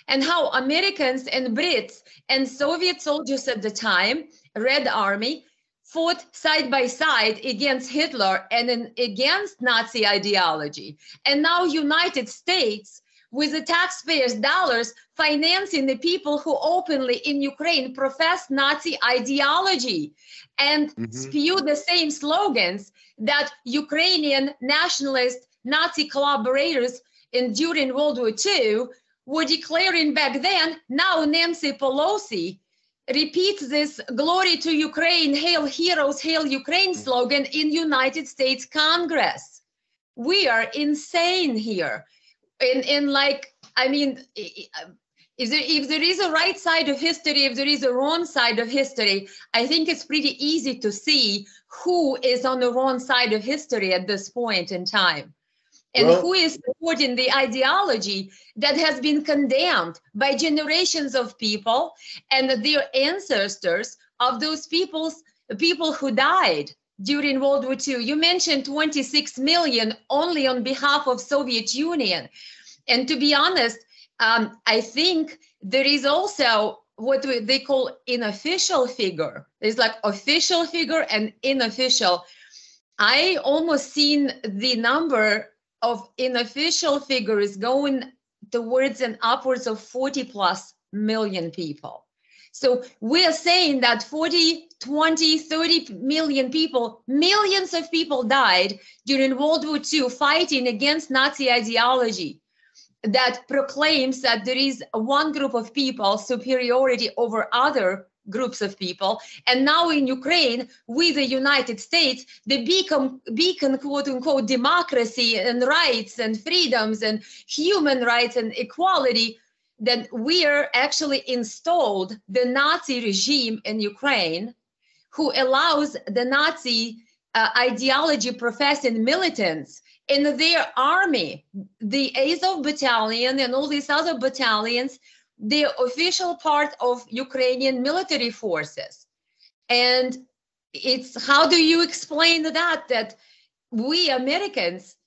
S1: and how Americans and Brits and Soviet soldiers at the time, Red Army, fought side by side against Hitler and against Nazi ideology. And now United States, with the taxpayers' dollars, financing the people who openly in Ukraine profess Nazi ideology and spew the same slogans that Ukrainian nationalist Nazi collaborators during World War II were declaring back then. Now Nancy Pelosi repeats this "Glory to Ukraine, Hail Heroes, Hail Ukraine" slogan in United States Congress. We are insane here. If there is a right side of history, if there is a wrong side of history, I think it's pretty easy to see who is on the wrong side of history at this point in time. And who is supporting the ideology that has been condemned by generations of people and their ancestors of those people who died during World War II. You mentioned 26 million only on behalf of Soviet Union. And to be honest, I think there is also what they call unofficial figure. There's like official figure and unofficial. I almost seen the number of unofficial figures going towards and upwards of 40 plus million people. So we're saying that 40, 20, 30 million people, millions of people died during World War II fighting against Nazi ideology that proclaims that there is one group of people superiority over other groups of people. And now in Ukraine, with the United States, the beacon, quote unquote, democracy and rights and freedoms and human rights and equality, that we are actually installed the Nazi regime in Ukraine, who allows the Nazi ideology professing militants in their army, the Azov battalion and all these other battalions, the official part of Ukrainian military forces. And it's, how do you explain that we Americans,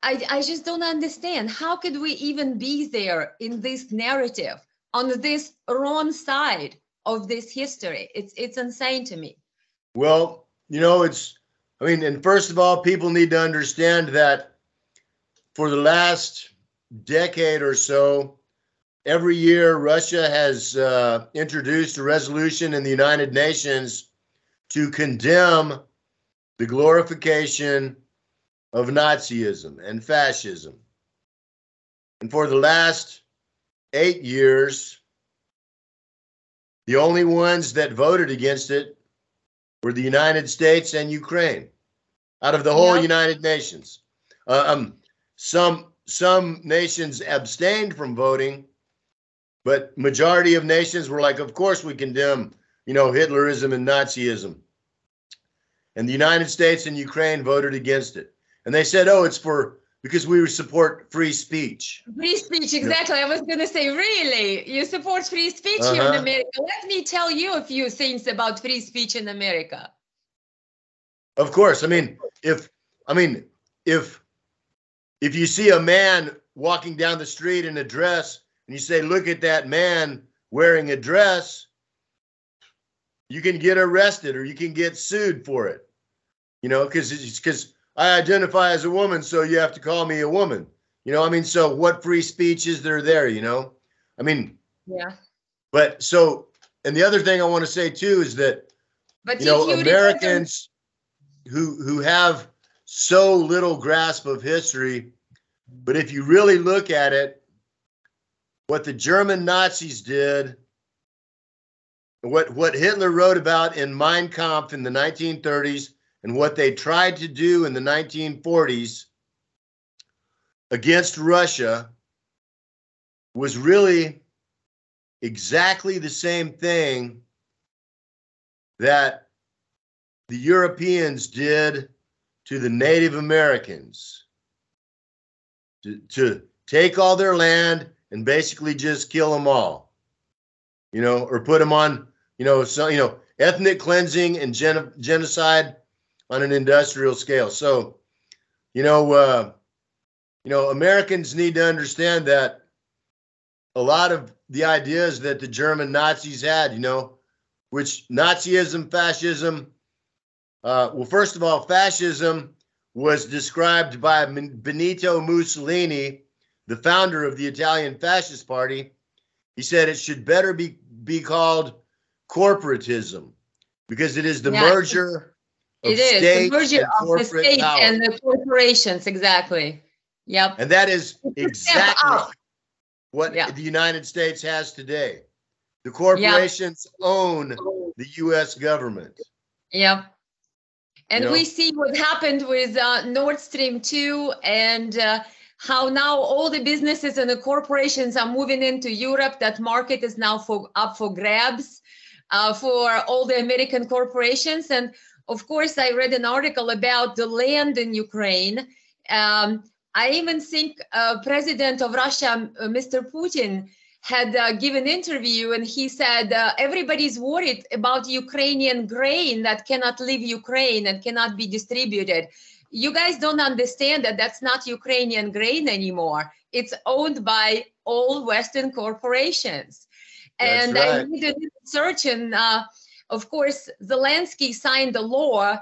S1: I just don't understand. How could we even be there in this narrative on this wrong side of this history? It's insane to me.
S2: Well, and first of all, people need to understand that for the last decade or so, every year, Russia has introduced a resolution in the United Nations to condemn the glorification of Nazism and fascism. And for the last 8 years, the only ones that voted against it were the United States and Ukraine, out of the whole United Nations. Some nations abstained from voting, but majority of nations were like, of course we condemn, Hitlerism and Nazism. And the United States and Ukraine voted against it. And they said, oh, it's for because we support free speech.
S1: Free speech, exactly. I was going to say, really, you support free speech here in America. Let me tell you a few things about free speech in America.
S2: Of course. I mean, if you see a man walking down the street in a dress and you say, look at that man wearing a dress, you can get arrested or you can get sued for it. You know, because I identify as a woman, so you have to call me a woman. You know, I mean, so what free speech is there, you know? I mean,
S1: yeah.
S2: But so, and the other thing I want to say too is that, you know, Americans who have so little grasp of history, but if you really look at it, what the German Nazis did, what Hitler wrote about in Mein Kampf in the 1930s, and what they tried to do in the 1940s against Russia was really exactly the same thing that the Europeans did to the Native Americans, to take all their land and basically just kill them all, you know, or put them on, you know, ethnic cleansing and genocide on an industrial scale. So, you know, Americans need to understand that a lot of the ideas that the German Nazis had, you know, which Nazism, fascism, well, first of all, fascism was described by Benito Mussolini, the founder of the Italian Fascist Party. He said it should better be called corporatism because it is the merger.
S1: It is the merger of the state and the corporations, exactly. Yep.
S2: And that is exactly what the United States has today. The corporations own the U.S. government.
S1: Yep. And we see what happened with Nord Stream 2 and how now all the businesses and the corporations are moving into Europe. That market is now up for grabs for all the American corporations. And of course, I read an article about the land in Ukraine. I even think President of Russia, Mr. Putin, had given an interview and he said, everybody's worried about Ukrainian grain that cannot leave Ukraine and cannot be distributed. You guys don't understand that that's not Ukrainian grain anymore. It's owned by all Western corporations. And I did a search and of course, Zelensky signed a law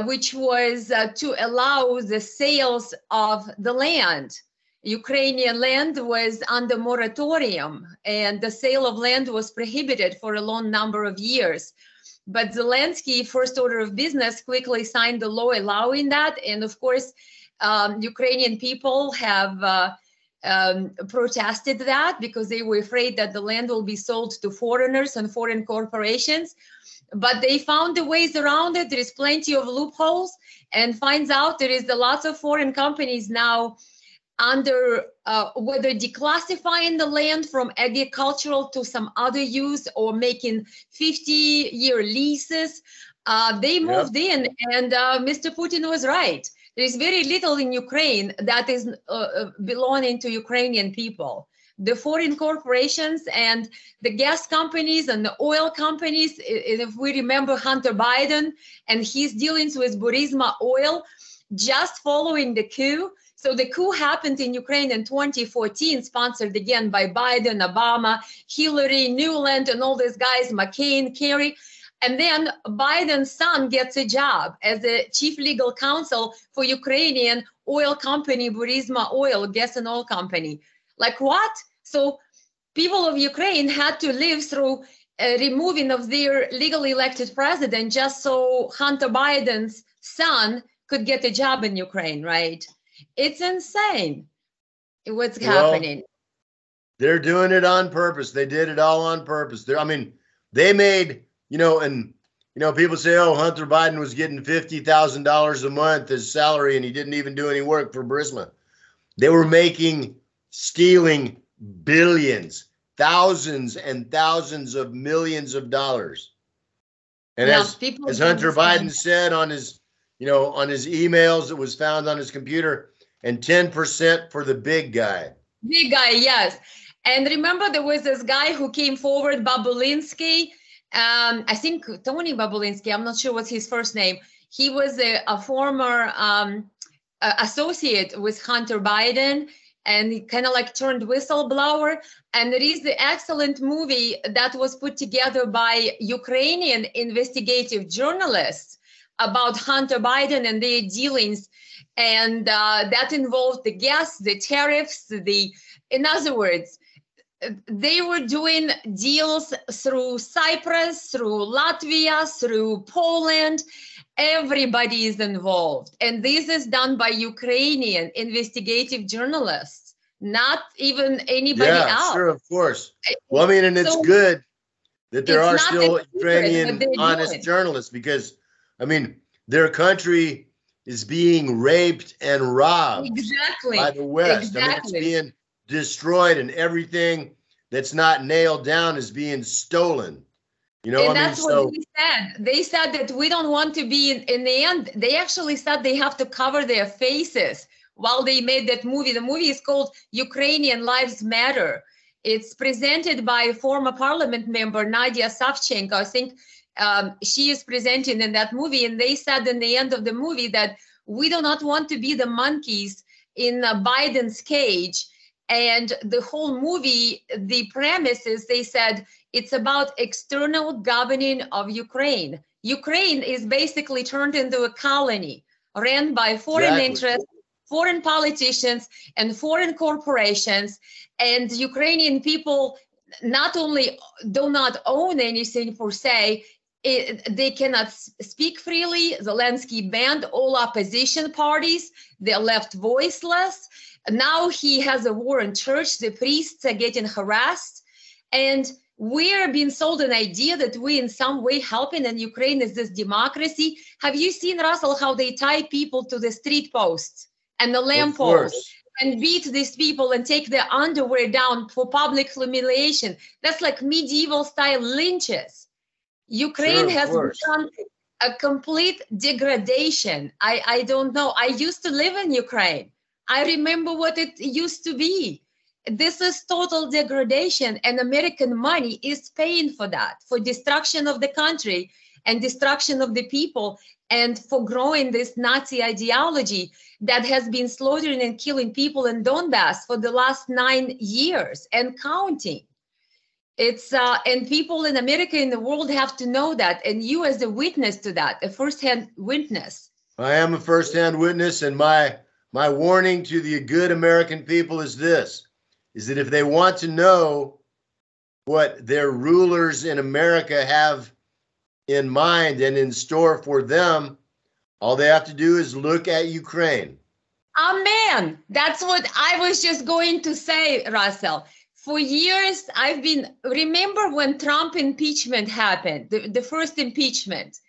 S1: which was to allow the sales of the land. Ukrainian land was under moratorium and the sale of land was prohibited for a long number of years. But Zelensky, first order of business, quickly signed the law allowing that. And of course, Ukrainian people have protested that because they were afraid that the land will be sold to foreigners and foreign corporations. But they found the ways around it. There is plenty of loopholes and finds out there is a lot of foreign companies now under whether declassifying the land from agricultural to some other use or making 50-year leases. They moved in and Mr. Putin was right. There is very little in Ukraine that is belonging to Ukrainian people. The foreign corporations and the gas companies and the oil companies, if we remember Hunter Biden and his dealings with Burisma Oil, just following the coup. So the coup happened in Ukraine in 2014, sponsored again by Biden, Obama, Hillary, Newland, and all these guys, McCain, Kerry. And then Biden's son gets a job as a chief legal counsel for Ukrainian oil company, Burisma Oil, gas and oil company. Like what? So people of Ukraine had to live through removing of their legally elected president just so Hunter Biden's son could get a job in Ukraine, right? It's insane what's happening.
S2: They're doing it on purpose. They did it all on purpose. They made, and people say, oh, Hunter Biden was getting $50,000 a month as salary and he didn't even do any work for Burisma. They were stealing billions, thousands and thousands of millions of dollars. And as Hunter Biden said on his, on his emails that was found on his computer, and 10% for the big guy.
S1: Big guy, yes. And remember, there was this guy who came forward, Babulinski. I think Tony Babulinski, I'm not sure what's his first name. He was a former associate with Hunter Biden, and he kind of like turned whistleblower. And there is the excellent movie that was put together by Ukrainian investigative journalists about Hunter Biden and their dealings. And that involved the gas, the tariffs, in other words, they were doing deals through Cyprus, through Latvia, through Poland. Everybody is involved. And this is done by Ukrainian investigative journalists, not even anybody else.
S2: Yeah, sure, of course. Well, I mean, and it's good that there are still Ukrainian honest journalists, because, I mean, their country is being raped and robbed by the West.
S1: Exactly.
S2: I mean, it's being destroyed, and everything that's not nailed down is being stolen. You know,
S1: and that's what they said. They said that we don't want to be in the end. They actually said they have to cover their faces while they made that movie. The movie is called Ukrainian Lives Matter. It's presented by former parliament member Nadia Savchenko. I think she is presenting in that movie. And they said in the end of the movie that we do not want to be the monkeys in Biden's cage. And the whole movie, the premise is, they said, it's about external governing of Ukraine. Ukraine is basically turned into a colony ran by foreign interests, foreign politicians, and foreign corporations. And Ukrainian people not only do not own anything per se, they cannot speak freely. Zelensky banned all opposition parties. They're left voiceless. Now he has a war in church. The priests are getting harassed. And we're being sold an idea that we in some way helping, and Ukraine is this democracy. Have you seen, Russell, how they tie people to the street posts and the lampposts and beat these people and take their underwear down for public humiliation? That's like medieval style lynches. Ukraine has become a complete degradation. I don't know. I used to live in Ukraine. I remember what it used to be. This is total degradation, and American money is paying for that, for destruction of the country and destruction of the people, and for growing this Nazi ideology that has been slaughtering and killing people in Donbass for the last 9 years and counting. It's and people in America, in the world, have to know that, and you as a witness to that, a first-hand witness.
S2: I am a first-hand witness, and my warning to the good American people is this, is that if they want to know what their rulers in America have in mind and in store for them, all they have to do is look at Ukraine.
S1: Amen. That's what I was just going to say, Russell. For years, remember when Trump impeachment happened, the first impeachment?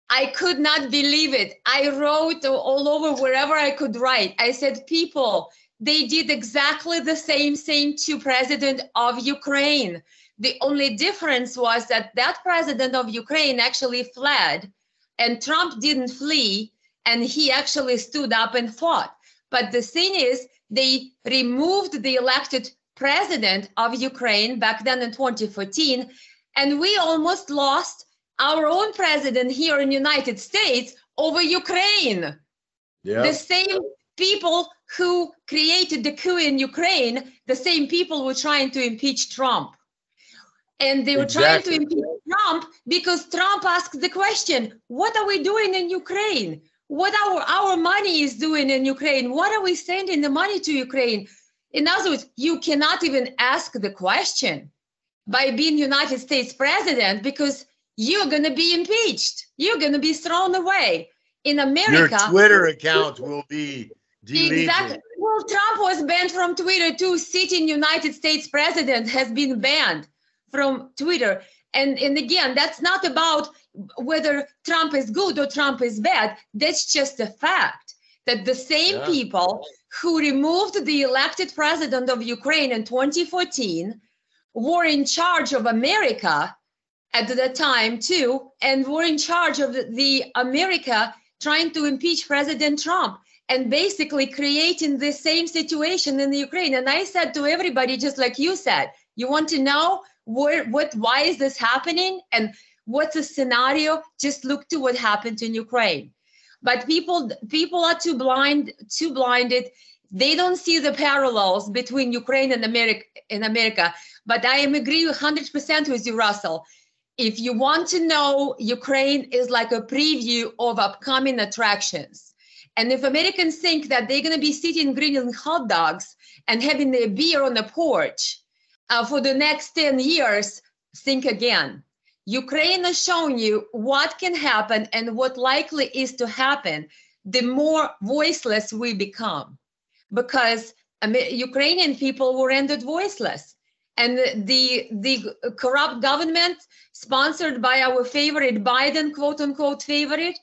S1: I could not believe it. I wrote all over wherever I could write. I said, people, they did exactly the same thing to President of Ukraine. The only difference was that President of Ukraine actually fled, and Trump didn't flee, and he actually stood up and fought. But the thing is, they removed the elected president of Ukraine back then in 2014, and we almost lost our own president here in the United States over Ukraine. Yeah. The same people who created the coup in Ukraine, the same people were trying to impeach Trump. And they were trying to impeach Trump because Trump asked the question, what are we doing in Ukraine? What our money is doing in Ukraine? What are we sending the money to Ukraine? In other words, you cannot even ask the question by being United States president, because you're going to be impeached. You're going to be thrown away. In America,
S2: your Twitter account will be deleted.
S1: Exactly. Well, Trump was banned from Twitter too. Sitting United States president has been banned from Twitter. And again, that's not about whether Trump is good or Trump is bad. That's just a fact that the same people who removed the elected president of Ukraine in 2014 were in charge of America at the time too, and were in charge of the America trying to impeach President Trump. and basically creating the same situation in the Ukraine. And I said to everybody, just like you said, you want to know why is this happening and what's the scenario? Just look to what happened in Ukraine. But people are too blinded. They don't see the parallels between Ukraine and America. But I am agree 100% with you, Russell. If you want to know, Ukraine is like a preview of upcoming attractions. And if Americans think that they're going to be sitting grilling hot dogs and having a beer on the porch for the next 10 years, think again. Ukraine has shown you what can happen and what likely is to happen the more voiceless we become. Because Ukrainian people were rendered voiceless. And the corrupt government, sponsored by our favorite Biden, quote unquote favorite,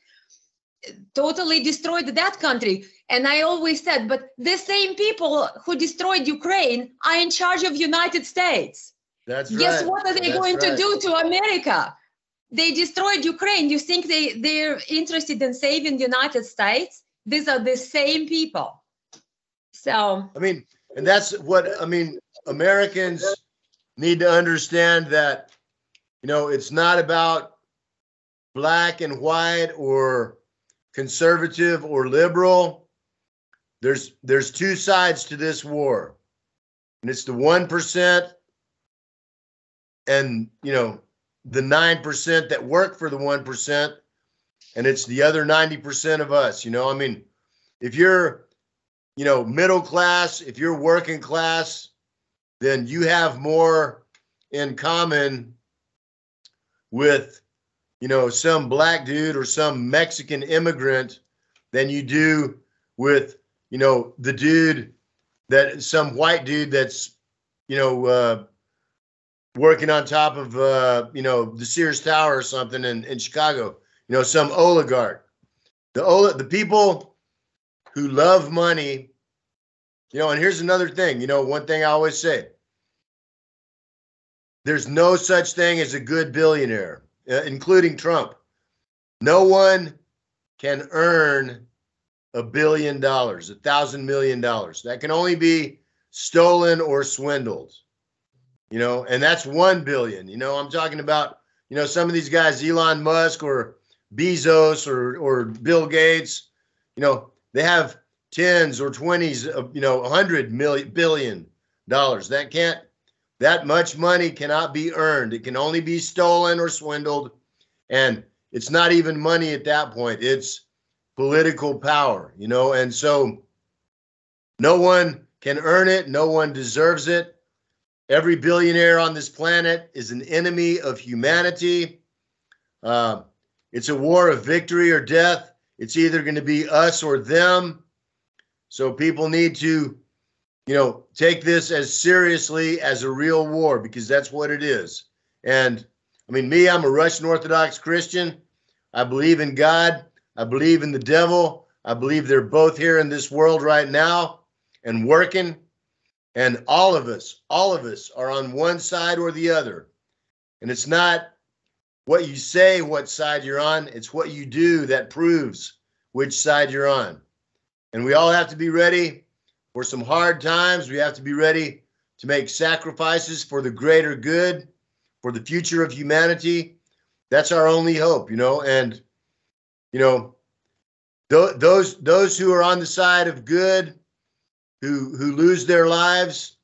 S1: totally destroyed that country. And I always said, but the same people who destroyed Ukraine are in charge of United States.
S2: That's right.
S1: Guess what are they going to do to America? They destroyed Ukraine. You think they're interested in saving the United States? These are the same people. So
S2: I mean, and that's what I mean. Americans need to understand that, you know, it's not about black and white or conservative or liberal. There's two sides to this war, and it's the 1% and, you know, the 9% that work for the 1%, and it's the other 90% of us. You know, I mean, if you're, you know, middle class, if you're working class, then you have more in common with, you know, some black dude or some Mexican immigrant than you do with, you know, the dude that some white dude that's, you know, working on top of, you know, the Sears Tower or something in Chicago, you know, some oligarch. The people who love money, you know, and here's another thing, you know, one thing I always say, there's no such thing as a good billionaire, including Trump. No one can earn $1 billion, $1,000 million. That can only be stolen or swindled, you know, and that's 1 billion. You know, I'm talking about, you know, some of these guys, Elon Musk or Bezos or Bill Gates, you know, they have tens or 20s of, you know, $100 billion. That much money cannot be earned. It can only be stolen or swindled. And it's not even money at that point. It's political power, you know, and so no one can earn it. No one deserves it. Every billionaire on this planet is an enemy of humanity. It's a war of victory or death. It's either going to be us or them. So people need to, you know, take this as seriously as a real war, because that's what it is. And I mean, me, I'm a Russian Orthodox Christian. I believe in God. I believe in the devil. I believe they're both here in this world right now and working. And all of us are on one side or the other. And it's not what you say, what side you're on. It's what you do that proves which side you're on. And we all have to be ready for some hard times. We have to be ready to make sacrifices for the greater good, for the future of humanity. That's our only hope, you know. And, you know, those who are on the side of good, who lose their lives,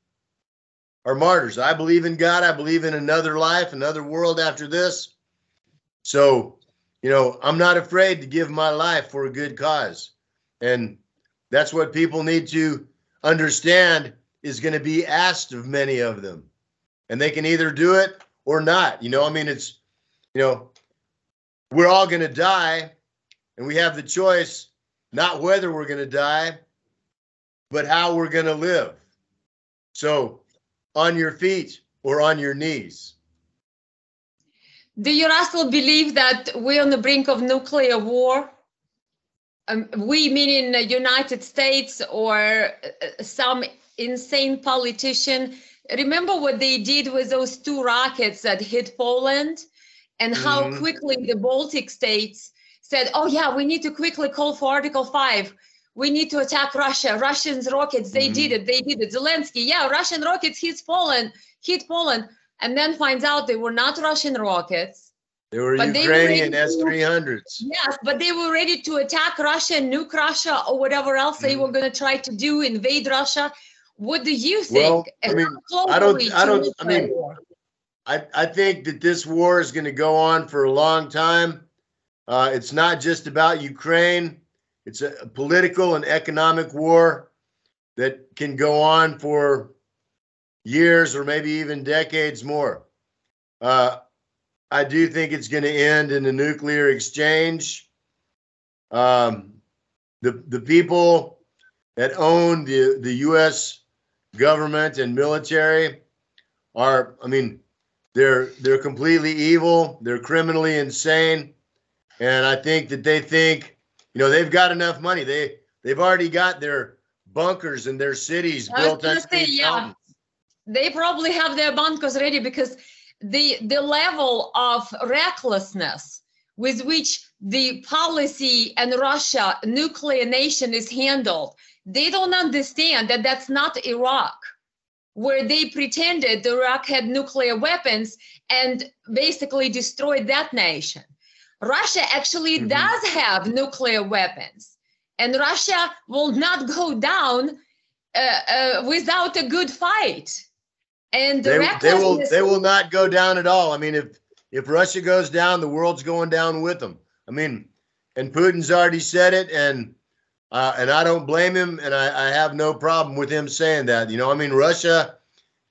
S2: are martyrs. I believe in God. I believe in another life, another world after this. So, you know, I'm not afraid to give my life for a good cause. And that's what people need to understand is going to be asked of many of them. And they can either do it or not. You know, I mean, it's, you know, we're all going to die, and we have the choice, not whether we're going to die, but how we're going to live. So on your feet or on your knees.
S1: Do you, Russell, believe that we're on the brink of nuclear war? We, meaning the United States or some insane politician. Remember what they did with those 2 rockets that hit Poland, and how quickly the Baltic states said, oh yeah, we need to quickly call for Article 5. we need to attack Russia. Russians rockets, they did it. They did it. Zelensky, yeah, Russian rockets hit Poland, and then finds out they were not Russian rockets.
S2: They were
S1: but
S2: Ukrainian S-300s.
S1: Yes, but they were ready to attack Russia, nuke Russia, or whatever else they were going to try to do, invade Russia. What do you think?
S2: Well, I mean, I think that this war is going to go on for a long time. It's not just about Ukraine. It's a political and economic war that can go on for years or maybe even decades more. I do think it's going to end in a nuclear exchange. The people that own the U.S. government and military are, I mean, they're completely evil. They're criminally insane. And I think that they think, you know, they've got enough money. They've already got their bunkers and their cities built on mountains.
S1: They probably have their bunkers ready, because the level of recklessness with which the policy and Russia nuclear nation is handled, they don't understand that that's not Iraq, where they pretended Iraq had nuclear weapons and basically destroyed that nation. Russia actually does have nuclear weapons, and Russia will not go down without a good fight. And
S2: they will not go down at all. I mean, if Russia goes down, the world's going down with them. I mean, and Putin's already said it, and I don't blame him, and I have no problem with him saying that. You know, I mean, Russia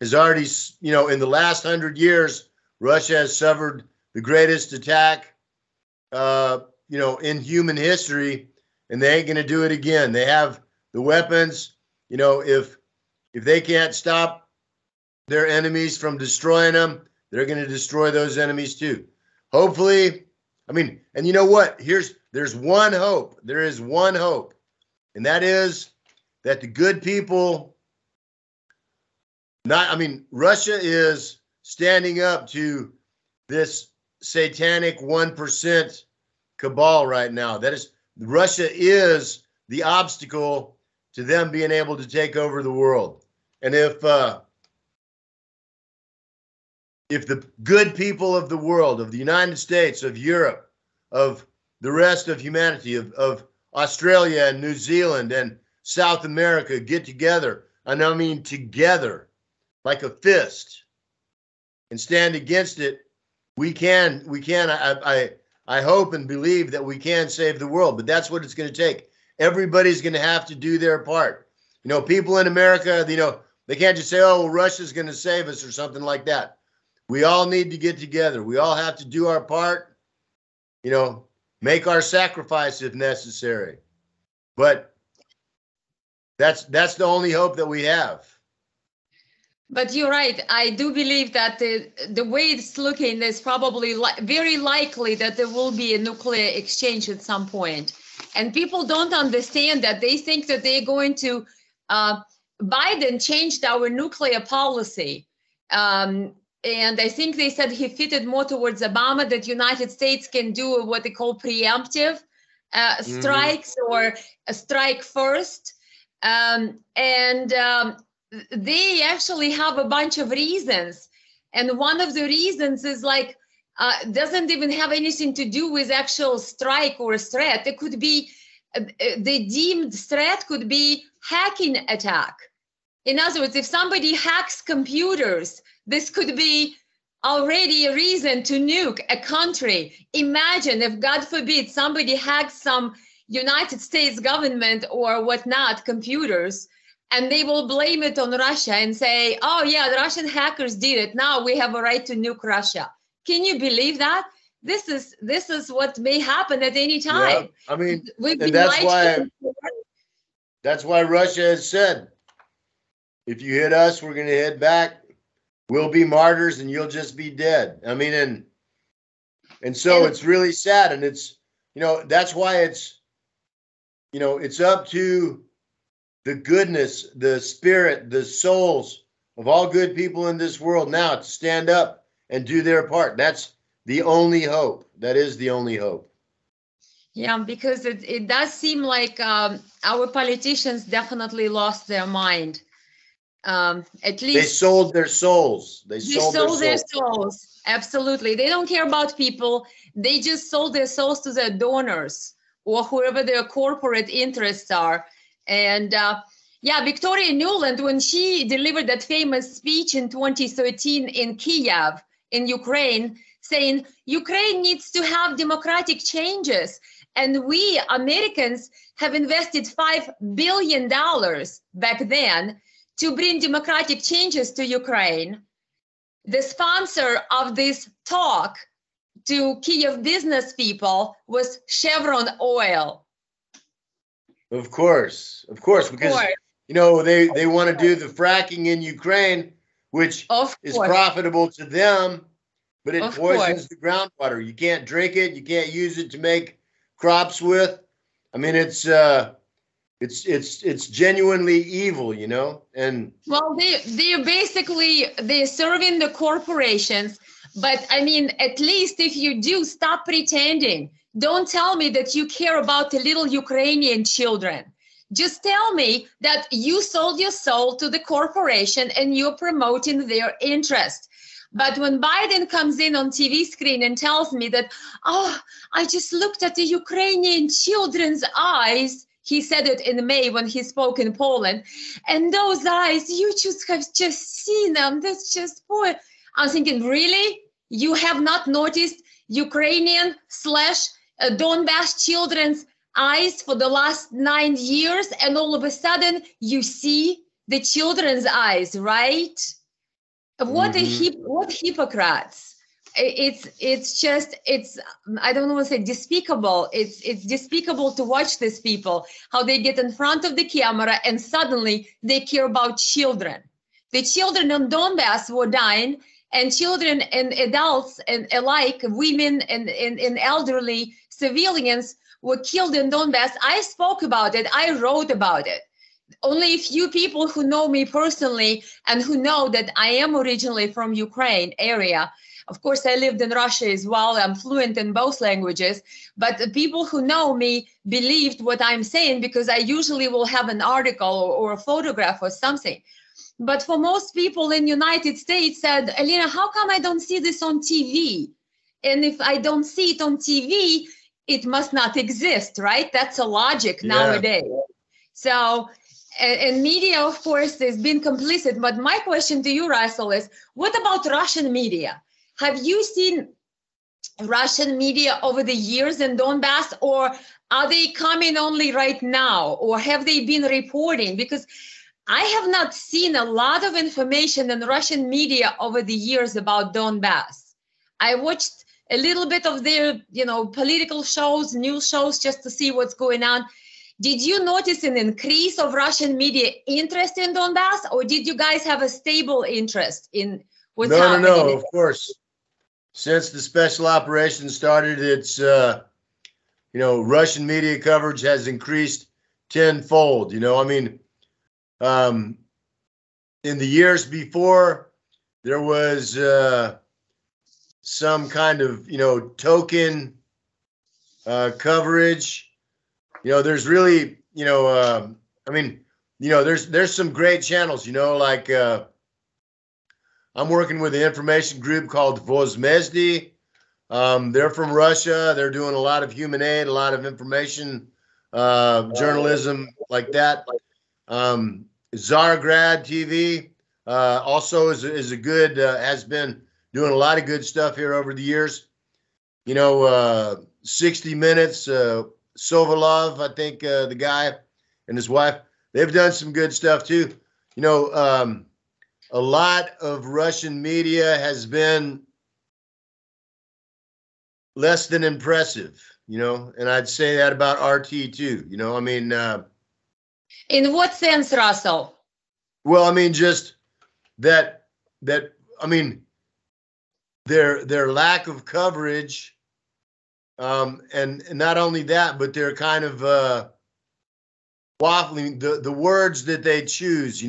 S2: has already, you know, in the last 100 years, Russia has suffered the greatest attack, you know, in human history, and they ain't going to do it again. They have the weapons. You know, if they can't stop their enemies from destroying them, they're going to destroy those enemies too. Hopefully, I mean, and you know what? There's one hope. There is one hope, and that is that the good people, Russia is standing up to this satanic 1% cabal right now. That is, Russia is the obstacle to them being able to take over the world. And if the good people of the world, of the United States, of Europe, of the rest of humanity, of Australia and New Zealand and South America get together, and I mean together, like a fist, and stand against it, I hope and believe that we can save the world, but that's what it's going to take. Everybody's going to have to do their part. You know, people in America, you know, they can't just say, oh, well, Russia's going to save us or something like that. We all need to get together. We all have to do our part, you know, make our sacrifice if necessary. But that's the only hope that we have.
S1: But you're right. I do believe that the way it's looking is probably very likely that there will be a nuclear exchange at some point. And people don't understand that. They think that they're going to, Biden changed our nuclear policy. And I think they said he fitted more towards Obama, that United States can do what they call preemptive strikes, or a strike first. They actually have a bunch of reasons. And one of the reasons is like, doesn't even have anything to do with actual strike or threat. It could be, the deemed threat could be hacking attack. In other words, if somebody hacks computers, this could be already a reason to nuke a country. Imagine if, God forbid, somebody hacks some United States government or whatnot computers, and they will blame it on Russia and say, oh yeah, the Russian hackers did it. Now we have a right to nuke Russia. Can you believe that? This is what may happen at any time.
S2: Yeah, I mean, and that's why Russia has said, if you hit us, we're going to hit back. We'll be martyrs and you'll just be dead. I mean, and so it's really sad. And it's, you know, that's why it's, you know, it's up to the goodness, the spirit, the souls of all good people in this world now to stand up and do their part. That's the only hope. That is the only hope.
S1: Yeah, because it does seem like our politicians definitely lost their mind. At
S2: They
S1: least
S2: sold their souls. They
S1: they
S2: sold their
S1: sold their
S2: souls.
S1: souls. Absolutely. They don't care about people. They just sold their souls to their donors or whoever their corporate interests are. And yeah, Victoria Nuland, when she delivered that famous speech in 2013 in Kiev, in Ukraine, saying Ukraine needs to have democratic changes. And we Americans have invested $5 billion back then to bring democratic changes to Ukraine. The sponsor of this talk to Kiev business people was Chevron Oil.
S2: Of course, because they want to do the fracking in Ukraine, which is profitable to them, but it poisons the groundwater. You can't drink it. You can't use it to make crops with. I mean, it's genuinely evil, And
S1: well, they're serving the corporations. But I mean, at least if you do, stop pretending. Don't tell me that you care about the little Ukrainian children. Just tell me that you sold your soul to the corporation and you're promoting their interest. But when Biden comes in on TV screen and tells me that, oh, I just looked at the Ukrainian children's eyes, he said it in May when he spoke in Poland, and those eyes, you just have just seen them. That's just boy. I'm thinking, really? You have not noticed Ukrainian / Donbass children's eyes for the last 9 years, and all of a sudden you see the children's eyes, right? What hypocrites! It's I don't want to say despicable. It's despicable to watch these people, how they get in front of the camera and suddenly they care about children. The children in Donbass were dying, and children and adults and alike, women and elderly civilians were killed in Donbass. I spoke about it. I wrote about it. Only a few people who know me personally and who know that I am originally from Ukraine area. Of course, I lived in Russia as well. I'm fluent in both languages, but the people who know me believed what I'm saying because I usually will have an article or a photograph or something. But for most people in the United States said, Elena, how come I don't see this on TV? And if I don't see it on TV, it must not exist, right? That's a logic nowadays. So, and media, of course, has been complicit. But my question to you, Russell, is what about Russian media? Have you seen Russian media over the years in Donbass, or are they coming only right now, or have they been reporting? Because I have not seen a lot of information in Russian media over the years about Donbass. I watched a little bit of their, political shows, news shows, just to see what's going on. Did you notice an increase of Russian media interest in Donbass, or did you guys have a stable interest in what's happening?
S2: No, of course. Since the special operation started, it's, Russian media coverage has increased tenfold. In the years before, there was some kind of, token coverage. There's really, there's some great channels, like I'm working with an information group called Vozmezdi. They're from Russia. They're doing a lot of human aid, a lot of information journalism like that. Zargrad TV also is a good, has been doing a lot of good stuff here over the years. 60 Minutes, Sovolov, I think the guy and his wife, they've done some good stuff too. A lot of Russian media has been less than impressive, and I'd say that about RT too.
S1: In what sense, Russell?
S2: Well, just that their lack of coverage, and not only that, but they're kind of waffling the words that they choose.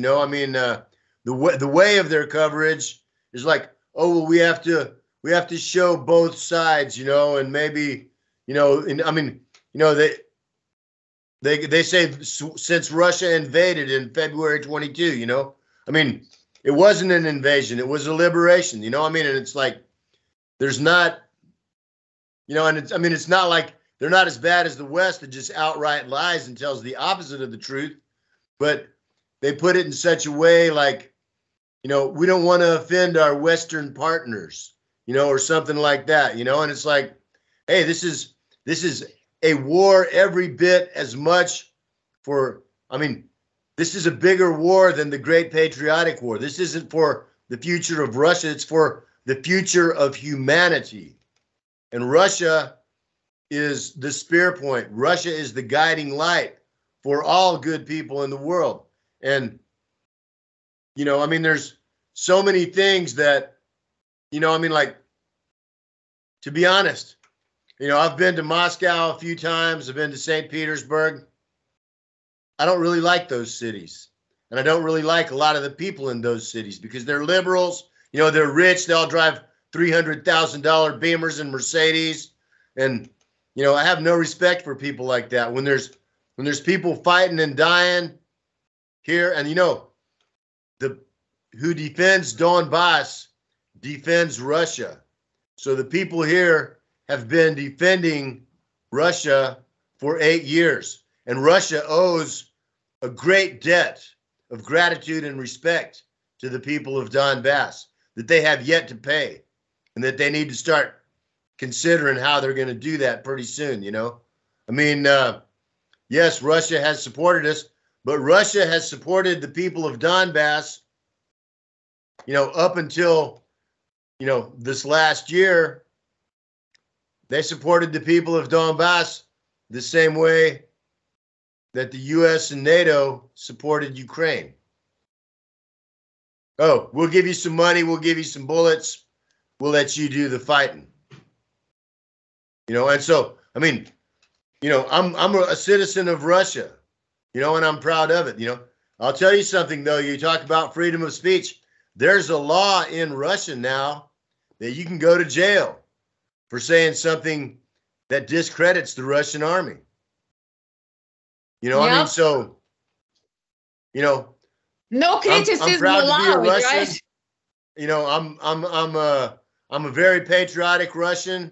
S2: The way of their coverage is like, oh, well, we have to show both sides, and maybe, you know, they say since Russia invaded in February 22, you know, I mean, it wasn't an invasion, it was a liberation, you know, I mean, and it's like, there's not, you know, and it's, I mean, it's not like they're not as bad as the West that just outright lies and tells the opposite of the truth, but they put it in such a way like, you know, we don't want to offend our Western partners, you know, or something like that, you know, and it's like, hey, this is a war every bit as much for, I mean, this is a bigger war than the Great Patriotic War. This isn't for the future of Russia, it's for the future of humanity. And Russia is the spear point. Russia is the guiding light for all good people in the world. And, you know, I mean, there's so many things that, you know, I mean, like, to be honest, you know, I've been to Moscow a few times. I've been to St. Petersburg. I don't really like those cities. And I don't really like a lot of the people in those cities because they're liberals. You know, they're rich. They all drive $300,000 Beamers and Mercedes. And, you know, I have no respect for people like that. When there's people fighting and dying here, and, you know, who defends Donbass defends Russia. So the people here have been defending Russia for 8 years. And Russia owes a great debt of gratitude and respect to the people of Donbass that they have yet to pay, and that they need to start considering how they're going to do that pretty soon, you know? I mean, yes, Russia has supported us, but Russia has supported the people of Donbass, you know, up until, you know, this last year. They supported the people of Donbass the same way that the U.S. and NATO supported Ukraine. Oh, we'll give you some money, we'll give you some bullets, we'll let you do the fighting. You know, and so, I mean, you know, I'm a citizen of Russia, you know, and I'm proud of it, you know. I'll tell you something, though. You talk about freedom of speech. There's a law in Russia now that you can go to jail for saying something that discredits the Russian army. You know, I mean, so, you know,
S1: no criticism
S2: I'm proud
S1: allowed,
S2: to be a Russian.
S1: right?
S2: You know, I'm a very patriotic Russian.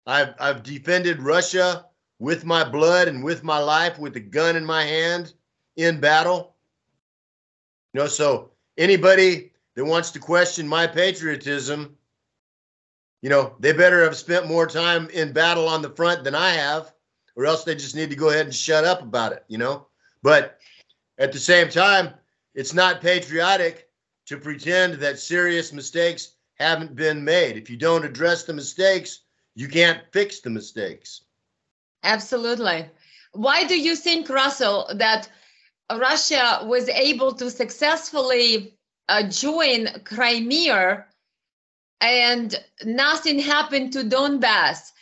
S2: I've defended Russia with my blood and with my life, with a gun in my hand in battle. You know, so anybody that wants to question my patriotism, you know, they better have spent more time in battle on the front than I have, or else they just need to go ahead and shut up about it, you know. But at the same time, it's not patriotic to pretend that serious mistakes haven't been made. If you don't address the mistakes, you can't fix the mistakes.
S1: Absolutely. Why do you think, Russell, that Russia was able to successfully join Crimea and nothing happened to Donbass?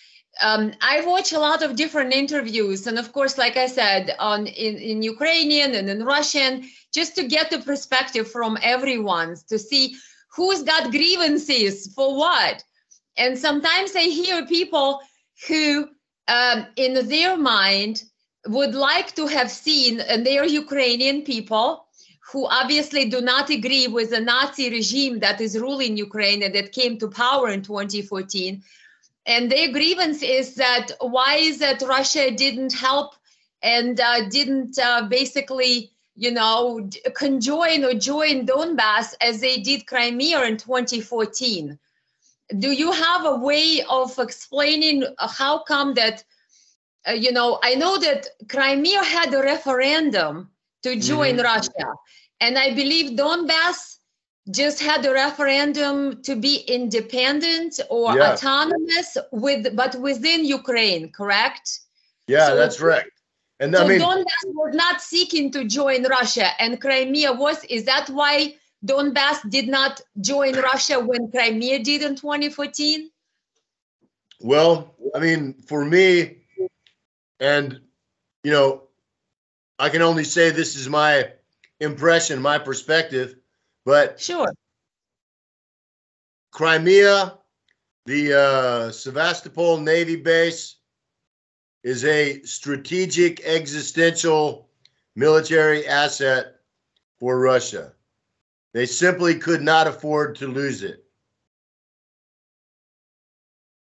S1: I watch a lot of different interviews, and of course, like I said, in Ukrainian and in Russian, just to get the perspective from everyone, to see who's got grievances for what. And sometimes I hear people who, in their mind, would like to have seen, and they are Ukrainian people who obviously do not agree with the Nazi regime that is ruling Ukraine and that came to power in 2014. And their grievance is that why is that Russia didn't help and didn't basically, you know, conjoin or join Donbass as they did Crimea in 2014. Do you have a way of explaining how come that, you know, I know that Crimea had a referendum to join Russia, and I believe Donbass just had a referendum to be independent or autonomous but within Ukraine, correct?
S2: Yeah, so that's right. And
S1: so
S2: I mean,
S1: Donbass was not seeking to join Russia, and Crimea was. Is that why Donbass did not join Russia when Crimea did in 2014?
S2: Well, I mean, for me, and, you know, I can only say this is my impression, my perspective, but
S1: sure.
S2: Crimea, the Sevastopol Navy base, is a strategic, existential military asset for Russia. They simply could not afford to lose it.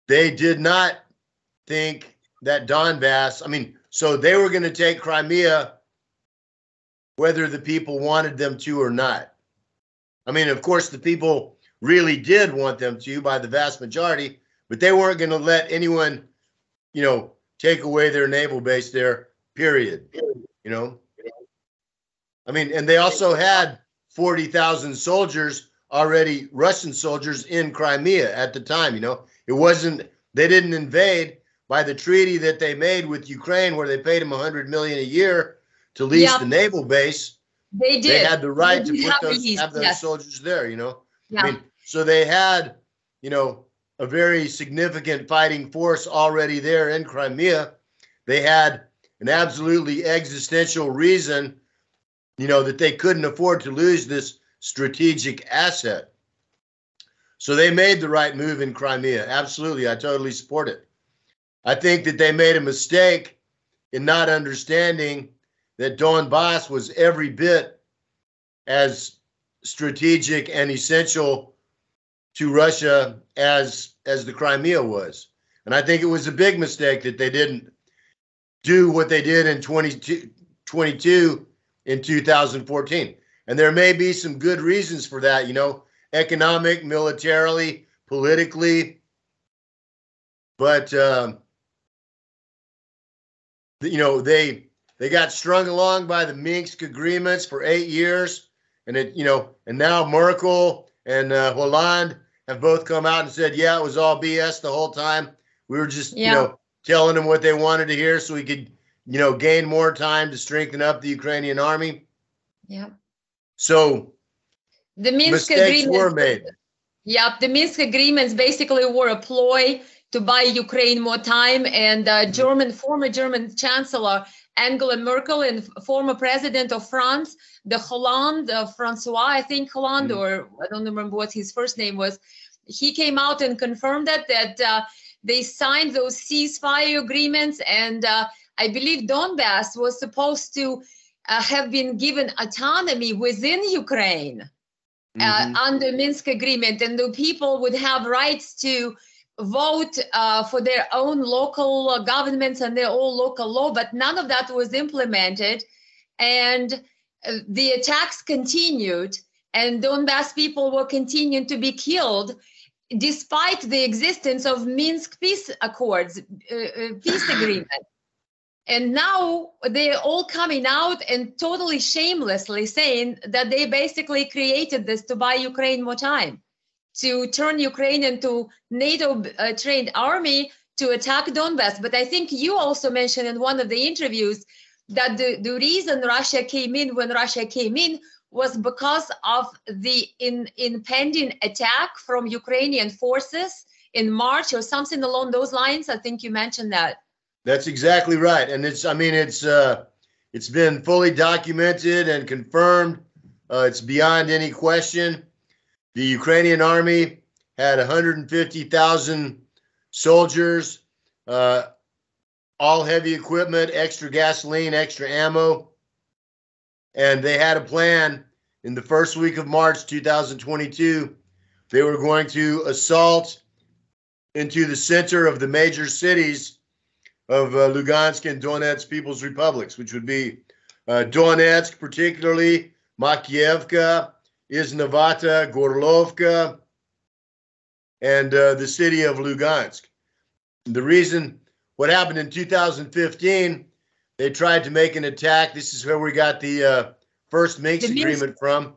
S2: They did not think that Donbass, so they were going to take Crimea whether the people wanted them to or not. Of course, the people really did want them to by the vast majority, but they weren't going to let anyone, take away their naval base there, period. And they also had 40,000 soldiers already, Russian soldiers in Crimea at the time. It wasn't, they didn't invade by the treaty that they made with Ukraine, where they paid them $100 million a year to lease the naval base.
S1: They did.
S2: They had the right to put
S1: have
S2: those soldiers there.
S1: Yeah.
S2: So they had, a very significant fighting force already there in Crimea. They had an absolutely existential reason, that they couldn't afford to lose this strategic asset. So they made the right move in Crimea. Absolutely. I totally support it. I think that they made a mistake in not understanding that Donbass was every bit as strategic and essential to Russia as the Crimea was. And I think it was a big mistake that they didn't do what they did in 2022 in 2014. And there may be some good reasons for that, economic, militarily, politically. But, they got strung along by the Minsk agreements for 8 years. And and now Merkel and Hollande have both come out and said, yeah, it was all BS the whole time. We were just, telling them what they wanted to hear so we could, gain more time to strengthen up the Ukrainian army.
S1: Yeah.
S2: So
S1: the Minsk
S2: mistakes
S1: agreements
S2: were made.
S1: Yeah, the Minsk agreements basically were a ploy to buy Ukraine more time. And former German Chancellor Angela Merkel and former President of France, the Hollande, Francois, I think Hollande, or I don't remember what his first name was. He came out and confirmed that they signed those ceasefire agreements. And I believe Donbass was supposed to have been given autonomy within Ukraine under Minsk agreement. And the people would have rights to vote for their own local governments and their own local law, but none of that was implemented. And the attacks continued, and Donbass people were continuing to be killed despite the existence of Minsk peace accords, peace agreement. And now they're all coming out and totally shamelessly saying that they basically created this to buy Ukraine more time, to turn Ukraine into NATO-trained army to attack Donbass. But I think you also mentioned in one of the interviews that the reason Russia came in when Russia came in was because of the impending attack from Ukrainian forces in March or something along those lines. I think you mentioned that.
S2: That's exactly right. And it's been fully documented and confirmed. It's beyond any question. The Ukrainian army had 150,000 soldiers, all heavy equipment, extra gasoline, extra ammo. And they had a plan in the first week of March 2022. They were going to assault into the center of the major cities of Lugansk and Donetsk People's Republics, which would be Donetsk, particularly Makiivka, Iznovata, Gorlovka, and the city of Lugansk. The reason, what happened in 2015, they tried to make an attack. This is where we got the first Minsk agreement from.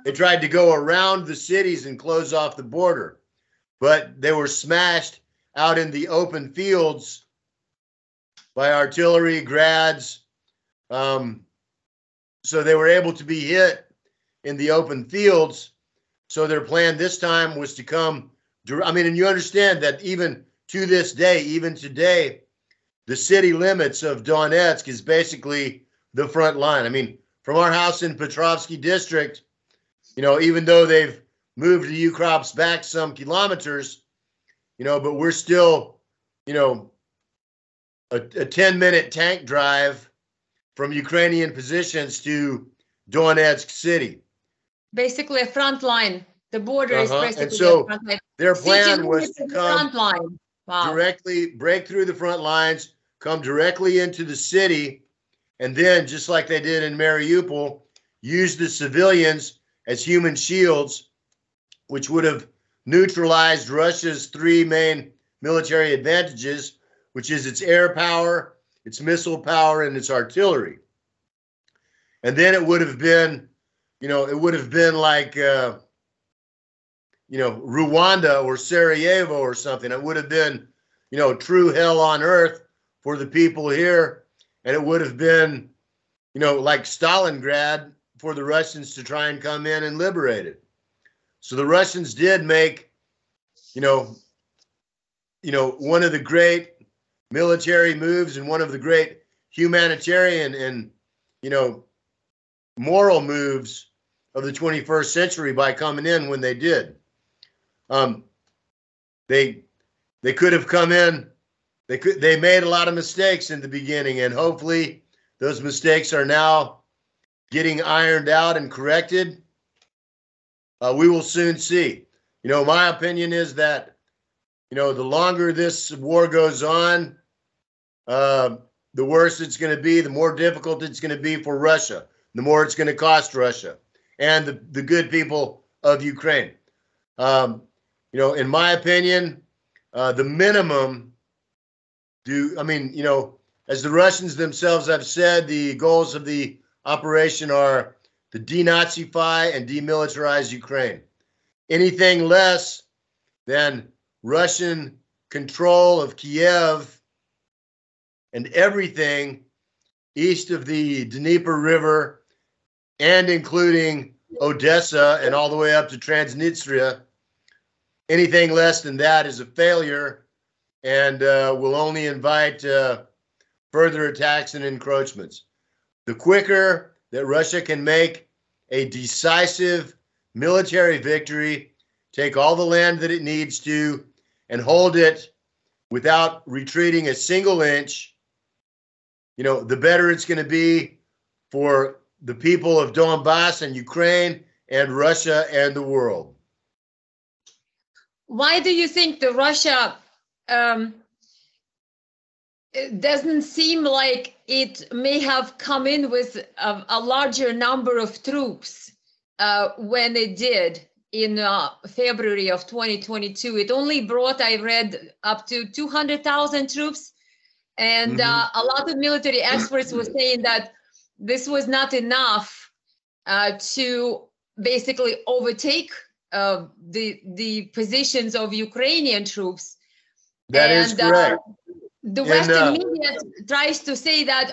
S2: They tried to go around the cities and close off the border, but they were smashed out in the open fields by artillery, grads. So they were able to be hit in the open fields. So their plan this time was to come, and you understand that even to this day, even today, the city limits of Donetsk is basically the front line. From our house in Petrovsky district, even though they've moved the Ukrops back some kilometers, but we're still, a 10-minute tank drive from Ukrainian positions to Donetsk city.
S1: Basically a front line. The border is basically
S2: And so
S1: a front line.
S2: their
S1: 60
S2: plan was
S1: minutes
S2: to
S1: to the
S2: come
S1: front line. Wow.
S2: directly, break through the front lines, come directly into the city, and then, just like they did in Mariupol, use the civilians as human shields, which would have neutralized Russia's three main military advantages, which is its air power, its missile power, and its artillery. And then it would have been, it would have been like, Rwanda or Sarajevo or something. It would have been, true hell on earth for the people here. And it would have been, like Stalingrad for the Russians to try and come in and liberate it. So the Russians did make, one of the great military moves and one of the great humanitarian and, moral moves of the 21st century by coming in when they did. They could have come in. They made a lot of mistakes in the beginning, and hopefully those mistakes are now getting ironed out and corrected. We will soon see. My opinion is that, the longer this war goes on, the worse it's going to be, the more difficult it's going to be for Russia, the more it's going to cost Russia and the good people of Ukraine. In my opinion, the minimum as the Russians themselves have said, the goals of the operation are to denazify and demilitarize Ukraine. Anything less than Russian control of Kiev and everything east of the Dnieper River and including Odessa and all the way up to Transnistria, anything less than that is a failure and will only invite further attacks and encroachments. The quicker that Russia can make a decisive military victory, take all the land that it needs to, and hold it without retreating a single inch, the better it's going to be for the people of Donbass and Ukraine and Russia and the world.
S1: Why do you think the Russia it doesn't seem like it may have come in with a larger number of troops when it did in February of 2022? It only brought, I read, up to 200,000 troops. And a lot of military experts were saying that this was not enough to basically overtake the positions of Ukrainian troops.
S2: That is correct.
S1: The Western media tries to say that,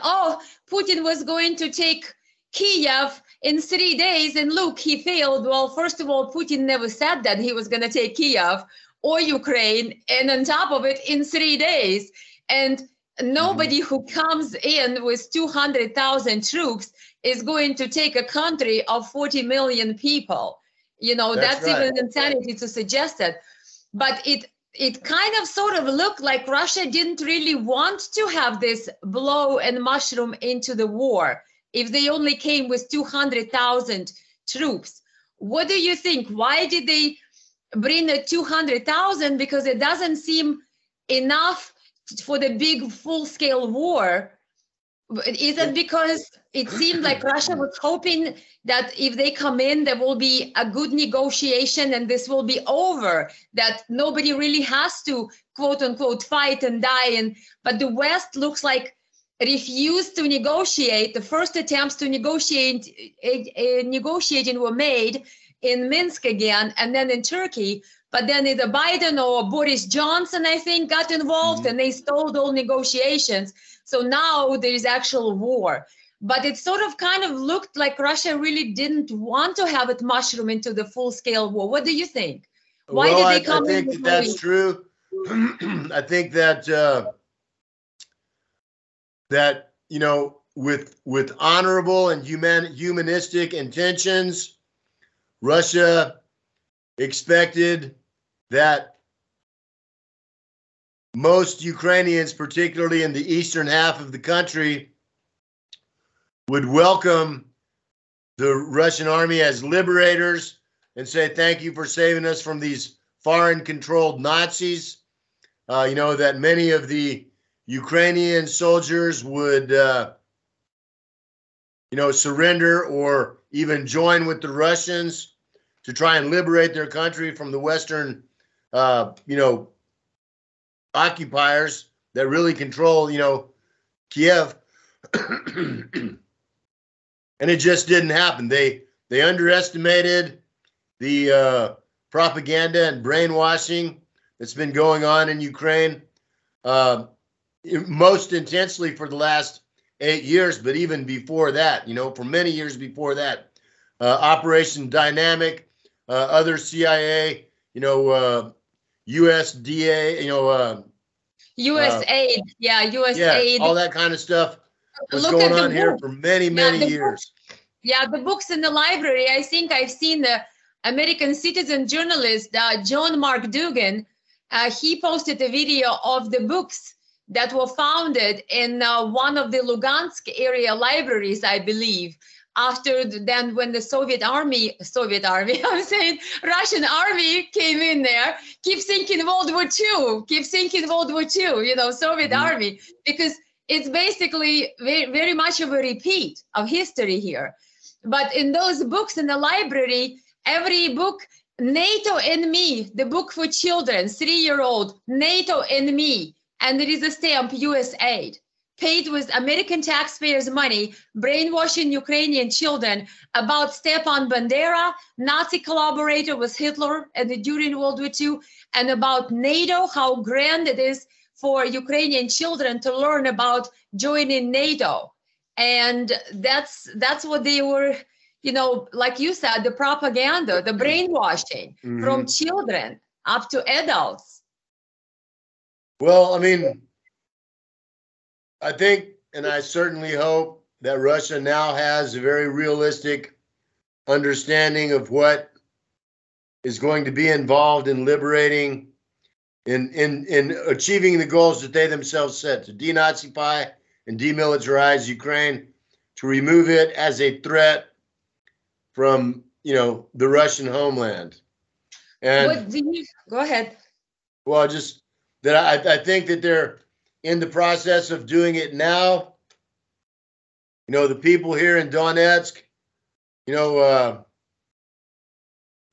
S1: Putin was going to take Kiev in 3 days, and look, he failed. Well, first of all, Putin never said that he was going to take Kiev or Ukraine, and on top of it, in 3 days. And nobody who comes in with 200,000 troops is going to take a country of 40 million people. That's right. Even insanity to suggest that. But it kind of sort of looked like Russia didn't really want to have this blow and mushroom into the war if they only came with 200,000 troops. What do you think? Why did they bring the 200,000? Because it doesn't seem enough for the big full-scale war. Is it because it seemed like Russia was hoping that if they come in, there will be a good negotiation and this will be over, that nobody really has to, quote unquote, fight and die? But the West looks like refused to negotiate. The first attempts to negotiating were made in Minsk again, and then in Turkey. But then either Biden or Boris Johnson, I think, got involved and they stalled all negotiations. So now there is actual war. But it sort of kind of looked like Russia really didn't want to have it mushroom into the full-scale war. What do you think? Why did they come in?
S2: I think that's true. I think that with honorable and humanistic intentions, Russia expected that most Ukrainians, particularly in the eastern half of the country, would welcome the Russian army as liberators and say, thank you for saving us from these foreign-controlled Nazis. You know, that many of the Ukrainian soldiers would, you know, surrender or even join with the Russians to try and liberate their country from the Western, you know, occupiers that really control, you know, Kiev. And it just didn't happen. They underestimated the propaganda and brainwashing that's been going on in Ukraine most intensely for the last 8 years, but even before that, you know, for many years before that. Operation Dynamic, other CIA, you know, USDA, you know,
S1: USAID, yeah, USAID.
S2: Yeah, all that kind of stuff was
S1: Look
S2: going
S1: at the
S2: on here
S1: book.
S2: for many, many years.
S1: Yeah, the books in the library. I think I've seen the American citizen journalist, John Mark Dugan. He posted a video of the books that were founded in one of the Lugansk area libraries, I believe. After then, when the Soviet army, I'm saying Russian army came in there, keep thinking World War II, you know, Soviet army, because it's basically very, very much of a repeat of history here. But in those books in the library, every book, NATO and Me, the book for children, 3-year-old, NATO and Me, and there is a stamp, USAID, paid with American taxpayers' money, brainwashing Ukrainian children about Stepan Bandera, Nazi collaborator with Hitler and during World War II, and about NATO, how grand it is for Ukrainian children to learn about joining NATO. And that's what they were, you know, like you said, the propaganda, the brainwashing from children up to adults.
S2: Well, I mean, I think, and I certainly hope that Russia now has a very realistic understanding of what is going to be involved in liberating, in achieving the goals that they themselves set, to denazify and demilitarize Ukraine, to remove it as a threat from, you know, the Russian homeland. And
S1: go ahead.
S2: Well, just that I think that they're in the process of doing it now. You know, the people here in Donetsk, you know,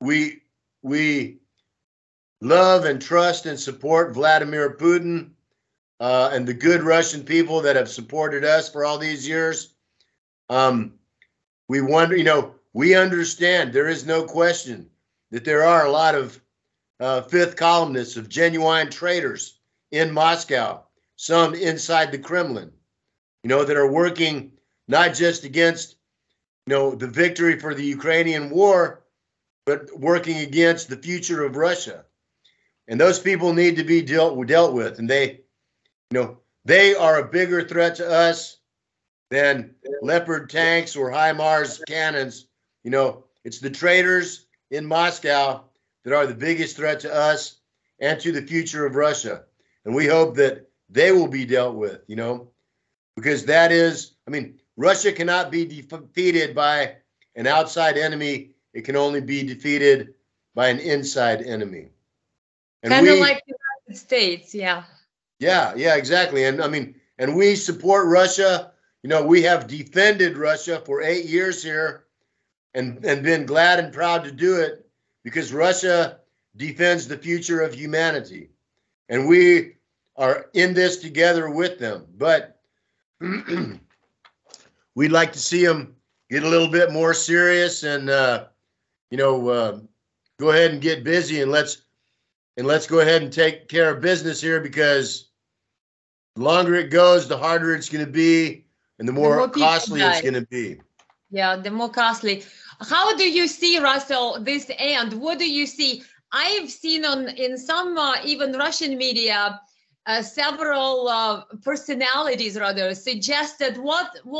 S2: we love and trust and support Vladimir Putin and the good Russian people that have supported us for all these years. We wonder, you know, we understand, there is no question that there are a lot of fifth columnists of genuine traitors in Moscow, some inside the Kremlin, you know, that are working not just against, you know, the victory for the Ukrainian war, but working against the future of Russia. And those people need to be dealt with. And they, you know, they are a bigger threat to us than Leopard tanks or HIMARS cannons. You know, it's the traitors in Moscow that are the biggest threat to us and to the future of Russia. And we hope that they will be dealt with, you know, because that is, I mean, Russia cannot be defeated by an outside enemy. It can only be defeated by an inside enemy.
S1: Kind of like the United States, yeah.
S2: Yeah, exactly. And I mean, and we support Russia. You know, we have defended Russia for 8 years here and been glad and proud to do it because Russia defends the future of humanity. And we are in this together with them. But we'd like to see them get a little bit more serious and, you know, go ahead and get busy and let's go ahead and take care of business here, because the longer it goes, the harder it's going to be and the more costly it's going to be.
S1: Yeah, the more costly. How do you see, Russell, this end? What do you see? I've seen in some even Russian media, several personalities rather suggested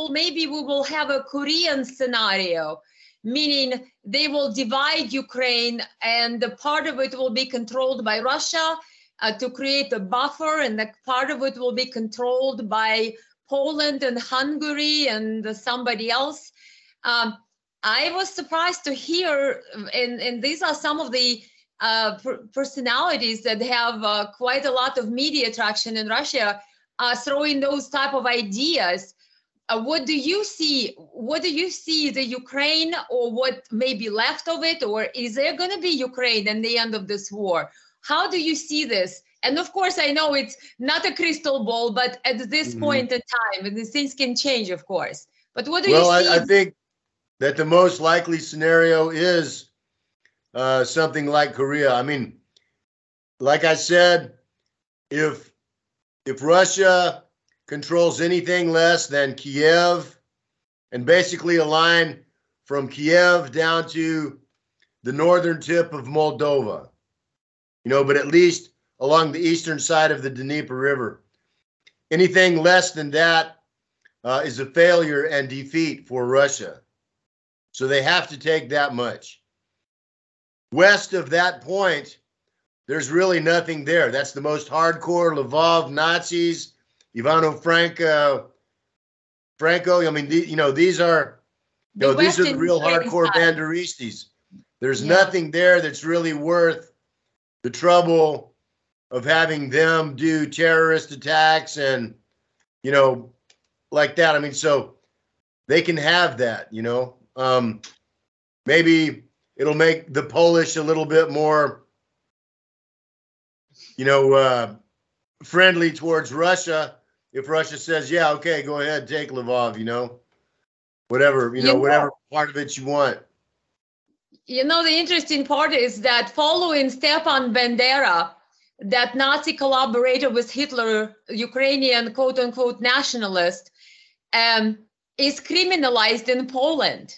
S1: maybe we will have a Korean scenario, meaning they will divide Ukraine and the part of it will be controlled by Russia to create a buffer, and that part of it will be controlled by Poland and Hungary and somebody else. I was surprised to hear, and these are some of the personalities that have quite a lot of media traction in Russia, throwing those type of ideas. What do you see? What do you see the Ukraine, or what may be left of it, or is there going to be Ukraine in the end of this war? How do you see this? And of course, I know it's not a crystal ball, but at this point in time, and these things can change, of course. But what do you see?
S2: Well, I think that the most likely scenario is something like Korea. I mean, like I said, if Russia controls anything less than Kiev, and basically a line from Kiev down to the northern tip of Moldova, but at least along the eastern side of the Dnieper River. Anything less than that is a failure and defeat for Russia. So they have to take that much. West of that point, there's really nothing there. That's the most hardcore Lvov Nazis, Ivano-Franco. I mean, these are, these are the real hardcore banderistas. There's nothing there that's really worth the trouble of having them do terrorist attacks and, like that. I mean, so they can have that, maybe it'll make the Polish a little bit more, friendly towards Russia. If Russia says, yeah, okay, go ahead, take Lvov, whatever, whatever part of it you want.
S1: The interesting part is that following Stepan Bandera, that Nazi collaborator with Hitler, Ukrainian quote unquote nationalist, is criminalized in Poland.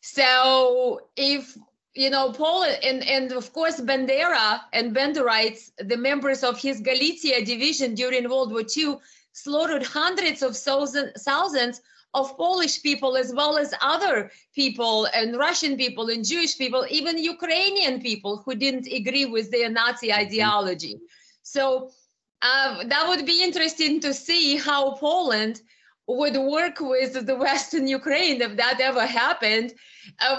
S1: So if, Poland, and of course Bandera and Banderites, the members of his Galicia division during World War II, slaughtered hundreds of thousands of Polish people, as well as other people and Russian people and Jewish people, even Ukrainian people who didn't agree with their Nazi ideology. So that would be interesting to see how Poland would work with the Western Ukraine if that ever happened,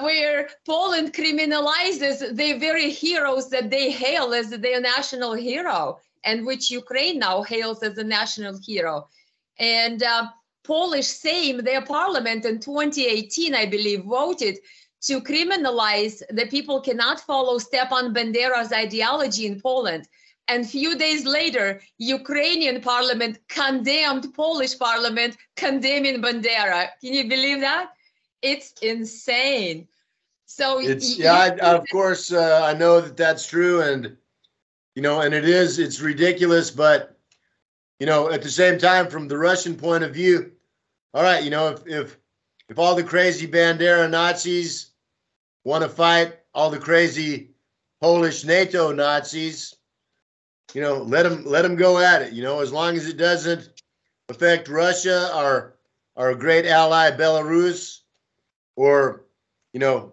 S1: where Poland criminalizes the very heroes that they hail as their national hero, and which Ukraine now hails as a national hero. And Polish Sejm, their parliament in 2018, I believe, voted to criminalize the people cannot follow Stepan Bandera's ideology in Poland. And few days later, Ukrainian parliament condemned Polish parliament, condemning Bandera. Can you believe that? It's insane. So
S2: of course, I know that that's true, and and it's ridiculous, but at the same time, from the Russian point of view, all right, if all the crazy Bandera Nazis want to fight all the crazy Polish NATO Nazis, let them go at it, as long as it doesn't affect Russia, our great ally Belarus, or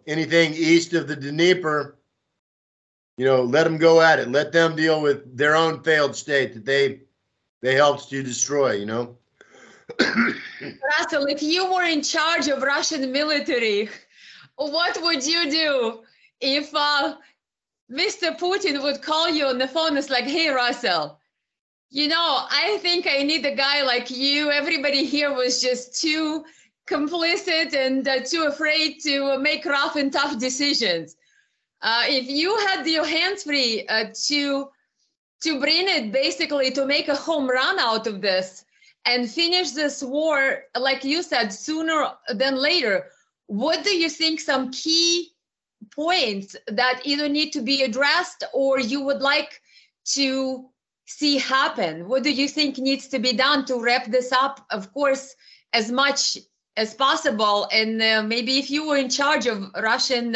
S2: anything east of the Dnieper, let them go at it. Let them deal with their own failed state that they helped to destroy,
S1: Russell, if you were in charge of Russian military, what would you do if Mr. Putin would call you on the phone? It's like, hey, Russell, I think I need a guy like you. Everybody here was just too complicit and too afraid to make rough and tough decisions. If you had your hands free to bring it, basically to make a home run out of this and finish this war, like you said, sooner than later, what do you think some key points that either need to be addressed or you would like to see happen? What do you think needs to be done to wrap this up, of course, as much as possible? And maybe if you were in charge of Russian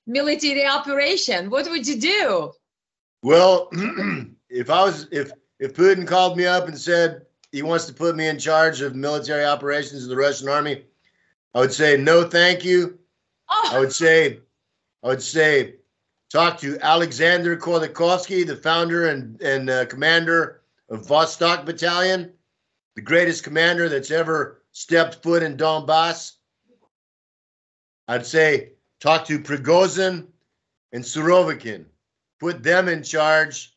S1: military operation, what would you do?
S2: Well, if Putin called me up and said he wants to put me in charge of military operations of the Russian army, I would say no, thank you. Oh. I would say, talked to Alexander Khodorkovsky, the founder and commander of Vostok Battalion, the greatest commander that's ever stepped foot in Donbass. I'd say talk to Prigozhin and Surovikin. Put them in charge.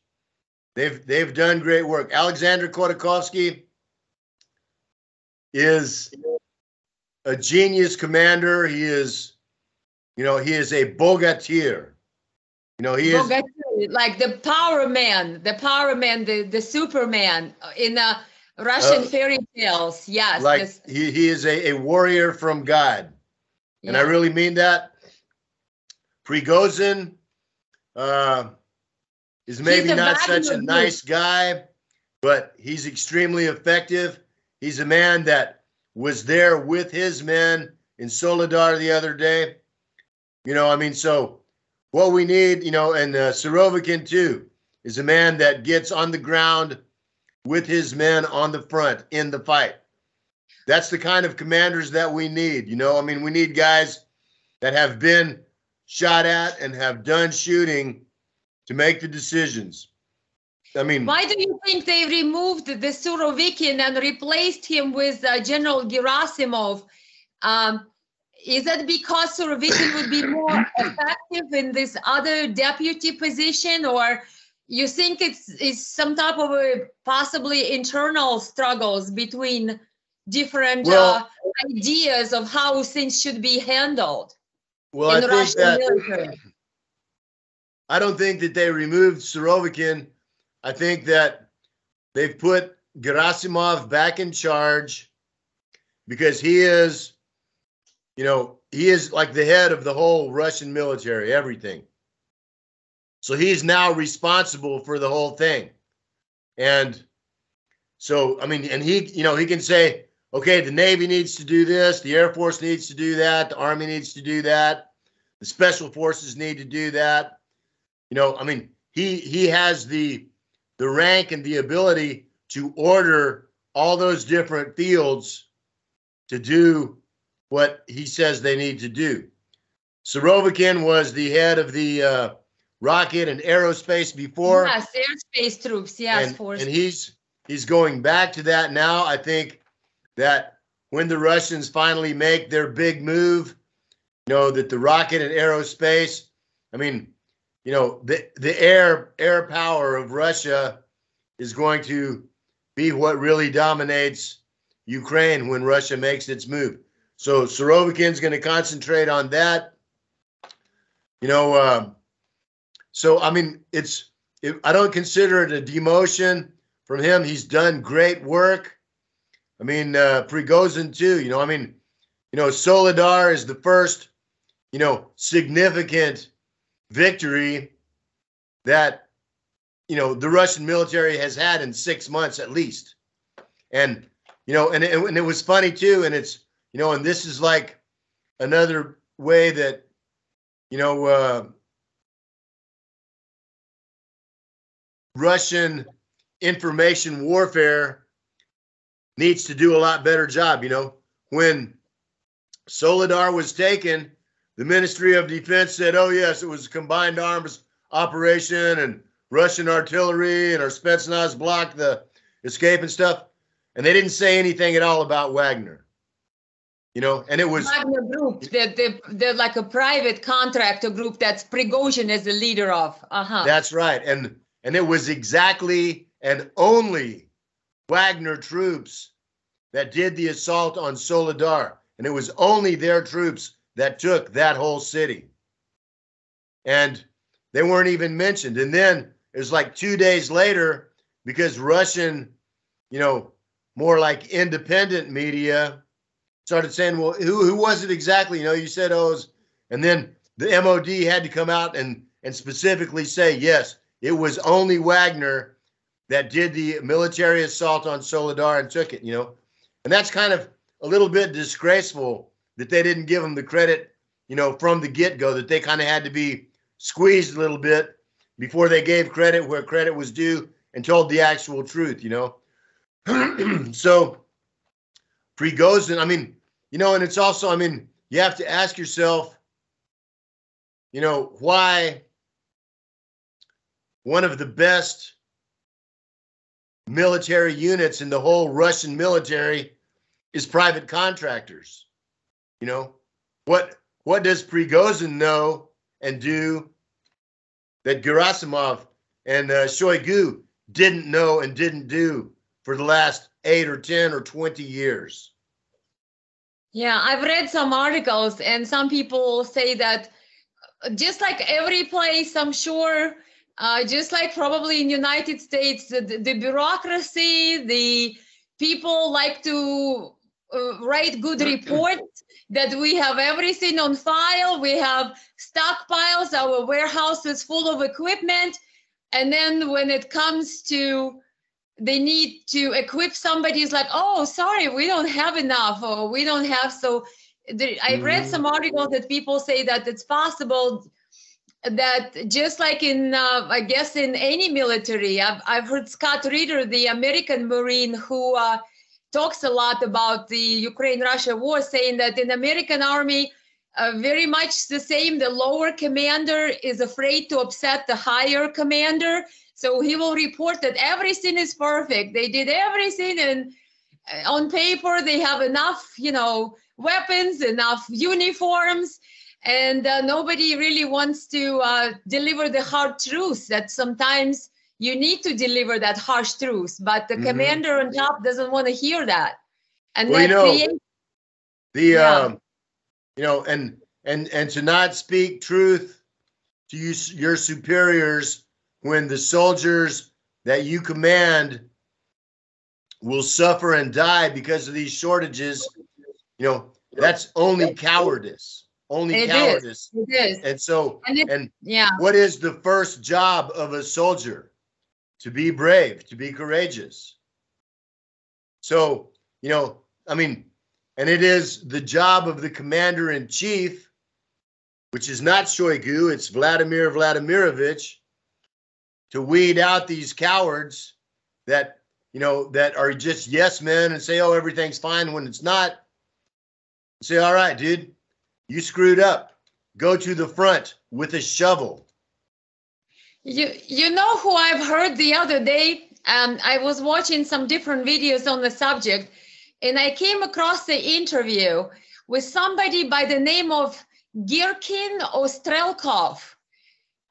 S2: They've done great work. Alexander Khodorkovsky is a genius commander. He is, he is a bogatyr. He is
S1: like the power man, the Superman in Russian fairy tales. Yes.
S2: Like he is a warrior from God. Yeah. And I really mean that. Prigozhin is maybe not such a nice guy, but he's extremely effective. He's a man that was there with his men in Soledar the other day. So what we need, and Surovikin too, is a man that gets on the ground with his men on the front in the fight. That's the kind of commanders that we need. We need guys that have been shot at and have done shooting to make the decisions.
S1: Why do you think they removed the Surovikin and replaced him with General Gerasimov? Is that because Surovikin would be more effective in this other deputy position, or you think it's some type of possibly internal struggles between different ideas of how things should be handled in the Russian military?
S2: I don't think that they removed Surovikin. I think that they've put Gerasimov back in charge because he is, he is like the head of the whole Russian military, everything. So he's now responsible for the whole thing. And so, and he can say, okay, the Navy needs to do this, the Air Force needs to do that, the Army needs to do that, the Special Forces need to do that. He has the rank and the ability to order all those different fields to do what he says they need to do. Surovikin was the head of the rocket and aerospace before.
S1: Yes, airspace troops, yes.
S2: And he's going back to that now. I think that when the Russians finally make their big move, that the rocket and aerospace, the air power of Russia is going to be what really dominates Ukraine when Russia makes its move. So Surovikin's going to concentrate on that. I don't consider it a demotion from him. He's done great work. Prigozhin too. Soledar is the first, significant victory that the Russian military has had in 6 months at least. And and it was funny too, and it's and this is like another way that Russian information warfare needs to do a lot better job. When Soledar was taken, the Ministry of Defense said, oh yes, it was a combined arms operation and Russian artillery and our Spetsnaz blocked the escape and stuff. And they didn't say anything at all about Wagner. And it was
S1: Wagner group, they're like a private contractor group that's Prigozhin is the leader of.
S2: That's right. And it was exactly and only Wagner troops that did the assault on Soledar. And it was only their troops that took that whole city. And they weren't even mentioned. And then it was like 2 days later, because Russian, more like independent media started saying, well, who was it exactly? You said, and then the MOD had to come out and specifically say, yes, it was only Wagner that did the military assault on Soledar and took it, and that's kind of a little bit disgraceful that they didn't give them the credit, from the get-go, that they kind of had to be squeezed a little bit before they gave credit where credit was due and told the actual truth, So Prigozhin, and it's also, you have to ask yourself, why one of the best military units in the whole Russian military is private contractors. You know, what does Prigozhin know and do that Gerasimov and Shoigu didn't know and didn't do for the last 8 or 10 or 20 years?
S1: Yeah, I've read some articles, and some people say that just like every place, I'm sure, just like probably in United States, the bureaucracy, the people like to write good reports that we have everything on file, we have stockpiles, our warehouse is full of equipment, and then when it comes to they need to equip somebody, is like, oh, sorry, we don't have enough, or we don't have. So I read some articles that people say that it's possible that just like in, I guess in any military, I've heard Scott Ritter, the American Marine who talks a lot about the Ukraine-Russia war, saying that in American Army, very much the same, the lower commander is afraid to upset the higher commander. So he will report that everything is perfect. They did everything, and on paper they have enough, you know, weapons, enough uniforms, and nobody really wants to deliver the hard truth that sometimes you need to deliver that harsh truth, but the commander on top doesn't want to hear that. And
S2: well,
S1: that creates
S2: you know, and to not speak truth to your superiors when the soldiers that you command will suffer and die because of these shortages, you know, that's only cowardice. Only cowardice.
S1: It is.
S2: And so, and
S1: yeah.
S2: What is the first job of a soldier? To be brave, to be courageous. So, you know, I mean, and it is the job of the commander in chief, which is not Shoigu, it's Vladimir Vladimirovich, to weed out these cowards that, you know, that are just yes men and say, oh, everything's fine when it's not. Say, all right, dude, you screwed up. Go to the front with a shovel.
S1: You know who I've heard the other day? I was watching some different videos on the subject, and I came across the interview with somebody by the name of Girkin Ostrelkov.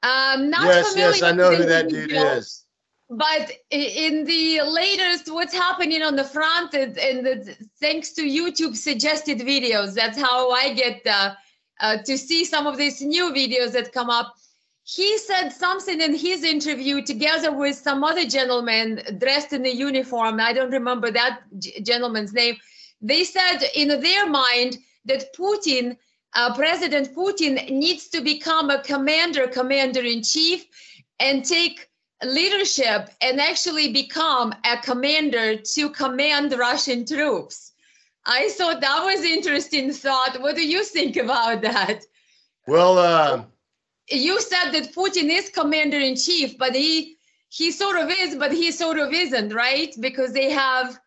S2: Yes, I know who that dude is.
S1: But in the latest, what's happening on the front, and thanks to YouTube suggested videos, that's how I get to see some of these new videos that come up. He said something in his interview together with some other gentleman dressed in a uniform. I don't remember that gentleman's name. They said in their mind that Putin, President Putin, needs to become a commander-in-chief, and take leadership and actually become a commander to command Russian troops. I thought that was an interesting thought. What do you think about that?
S2: Well,
S1: you said that Putin is commander-in-chief, but he sort of is, but he sort of isn't, right? Because they have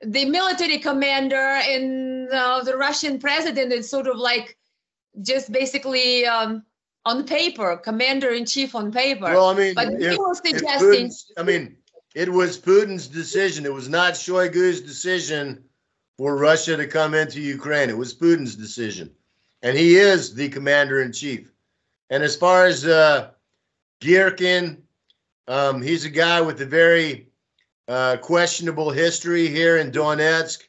S1: the military commander, and the Russian president is sort of like just basically on paper, commander-in-chief on paper.
S2: Well, I mean,
S1: but he was suggesting.
S2: It was Putin's decision. It was not Shoigu's decision for Russia to come into Ukraine. It was Putin's decision, and he is the commander-in-chief. And as far as Girkin, he's a guy with a very questionable history here in Donetsk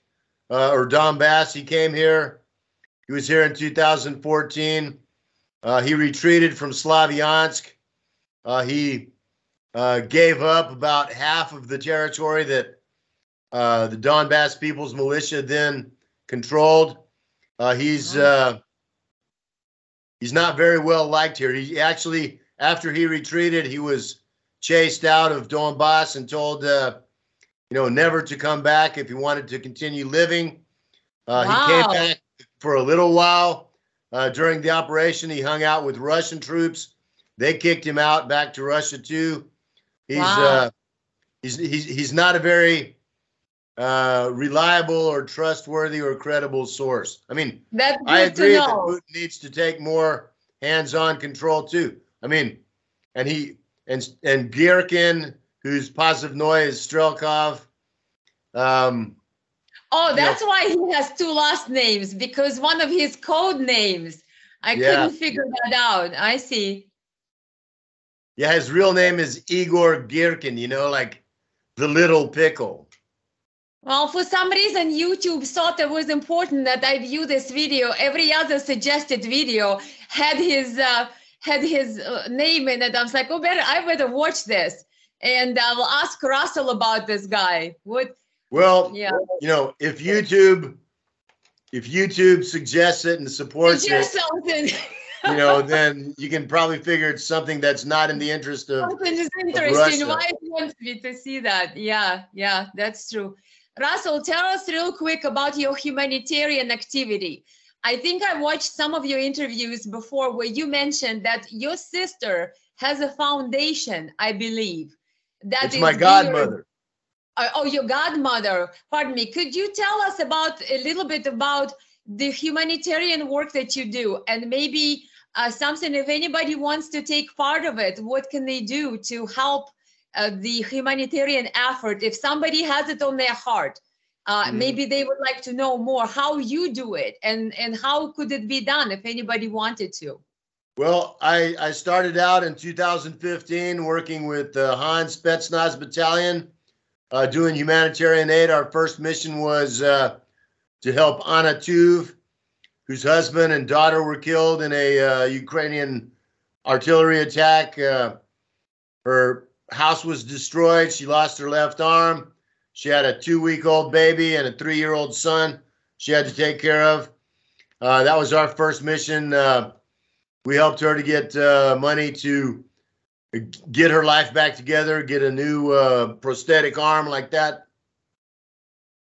S2: or Donbass. He came here. He was here in 2014. He retreated from Slavyansk. He gave up about half of the territory that the Donbass People's Militia then controlled. He's not very well liked here. He actually, after he retreated, he was chased out of Donbass and told, never to come back if he wanted to continue living. He came back for a little while. During the operation, he hung out with Russian troops. They kicked him out back to Russia too. He's not a very reliable or trustworthy or credible source. I mean, I agree that Putin needs to take more hands-on control too. I mean, and and Gierkin, whose Pozivnoy is Strelkov.
S1: Oh, that's why he has two last names, because one of his code names. I couldn't figure that out. I see.
S2: Yeah, his real name is Igor Gierkin, you know, like the little pickle.
S1: Well, for some reason, YouTube thought it was important that I view this video. Every other suggested video had his name in it. I was like, oh, I better watch this, and I will ask Russell about this guy. What?
S2: Well, yeah, you know, if YouTube suggests it and supports it, you know, then you can probably figure it's something that's not in the interest of
S1: something is interesting. Why it wants me to see that? Yeah, that's true. Russell, tell us real quick about your humanitarian activity. I think I watched some of your interviews before where you mentioned that your sister has a foundation, I believe. It's
S2: my godmother.
S1: Oh, your godmother. Pardon me. Could you tell us a little bit about the humanitarian work that you do, and maybe something, if anybody wants to take part of it, what can they do to help the humanitarian effort? If somebody has it on their heart, maybe they would like to know more how you do it, and how could it be done if anybody wanted to?
S2: Well, I started out in 2015 working with the Hans Spetsnaz Battalion, doing humanitarian aid. Our first mission was to help Anna Tuv, whose husband and daughter were killed in a Ukrainian artillery attack. Her house was destroyed. She lost her left arm. She had a 2-week-old baby and a 3-year-old son she had to take care of. That was our first mission. We helped her to get money to get her life back together, get a new prosthetic arm like that.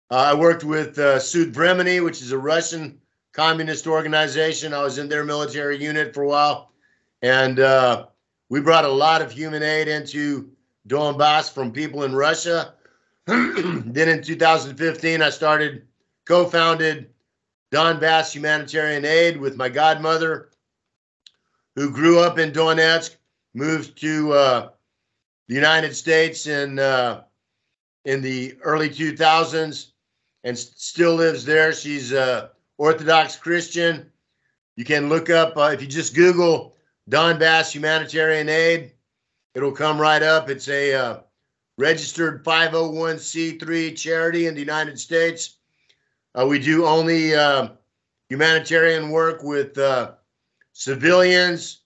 S2: I worked with Sud Vremeny, which is a Russian communist organization. I was in their military unit for a while. And we brought a lot of human aid into Donbass from people in Russia. Then in 2015, I co-founded Donbass Humanitarian Aid with my godmother, who grew up in Donetsk, moved to the United States in the early 2000s, and still lives there. She's Orthodox Christian. You can look up, if you just Google Donbass Humanitarian Aid, it'll come right up. It's a registered 501c3 charity in the United States. We do only humanitarian work with civilians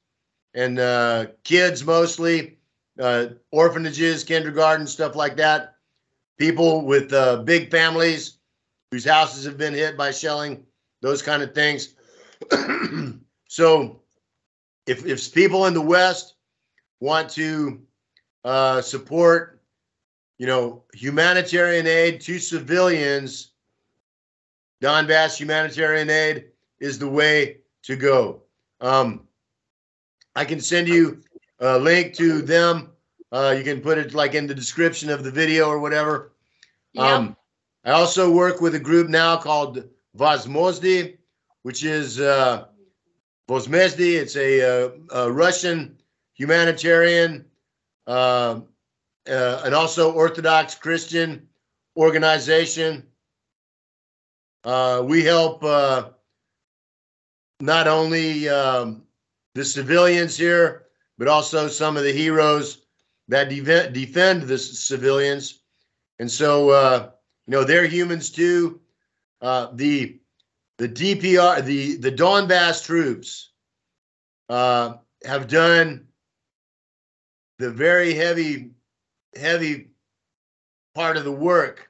S2: and kids mostly, orphanages, kindergarten, stuff like that. People with big families whose houses have been hit by shelling, those kind of things. So if people in the West want to support, you know, humanitarian aid to civilians, Donbass Humanitarian Aid is the way to go. I can send you a link to them. You can put it like in the description of the video or whatever. Yeah. I also work with a group now called Возмездие, which is Возмездие. It's a Russian humanitarian and also Orthodox Christian organization. We help not only the civilians here, but also some of the heroes that defend the civilians. And so, you know, they're humans too. The DPR, the Donbass troops have done the very heavy part of the work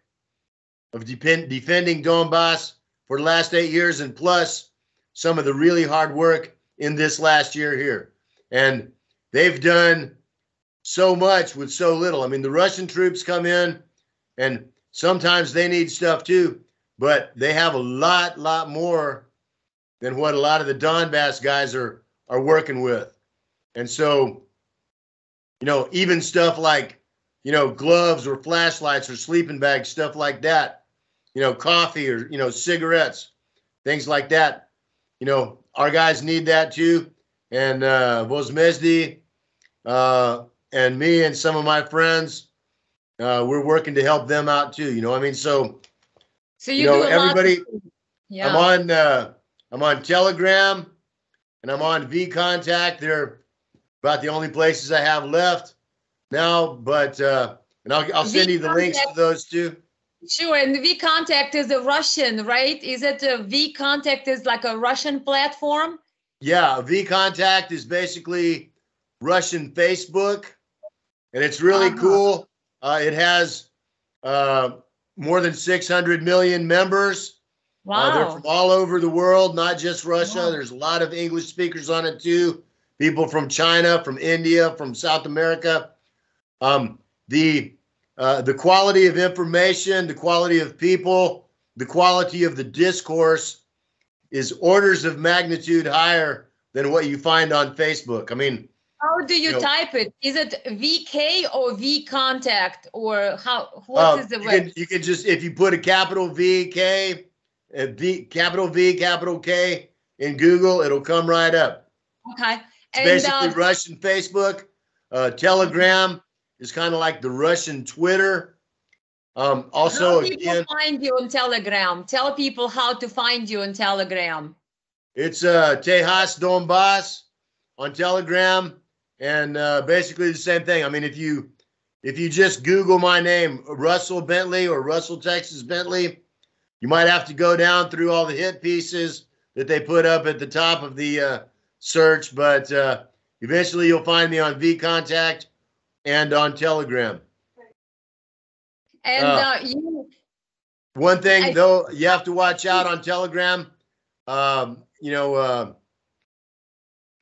S2: of defending Donbass for the last 8 years, and plus some of the really hard work in this last year here. And they've done so much with so little. I mean, the Russian troops come in and sometimes they need stuff too, but they have a lot more than what a lot of the Donbass guys are working with. And so, you know, even stuff like, you know, gloves or flashlights or sleeping bags, stuff like that, you know, coffee or, you know, cigarettes, things like that. You know, our guys need that too. And Возмездие and me and some of my friends, we're working to help them out too. You know, I mean, so
S1: you do a
S2: everybody.
S1: lot of, yeah.
S2: I'm on Telegram, and I'm on VContact. They're about the only places I have left now. But and I'll send you the links to those too.
S1: Sure, and VContact is a Russian, right? Is it a VContact is like a Russian platform?
S2: Yeah, VContact is basically Russian Facebook, and it's really cool. It has more than 600 million members.
S1: Wow.
S2: They're from all over the world, not just Russia. Wow. There's a lot of English speakers on it too. People from China, from India, from South America. The quality of information, the quality of people, the quality of the discourse is orders of magnitude higher than what you find on Facebook. I mean,
S1: how do you type it? Is it VK or VContact, or how? What is the web?
S2: You can just, if you put a capital VK, capital V, capital K in Google, it'll come right up.
S1: Okay.
S2: It's basically Russian Facebook. Telegram is kind of like the Russian Twitter. Also,
S1: how people find you on Telegram? Tell people how to find you on Telegram.
S2: It's Tejas Donbass on Telegram, and basically the same thing. I mean, if you just Google my name, Russell Bentley or Russell Texas Bentley, you might have to go down through all the hit pieces that they put up at the top of the search, but eventually you'll find me on VContact and on Telegram.
S1: And
S2: one thing though, you have to watch out on Telegram.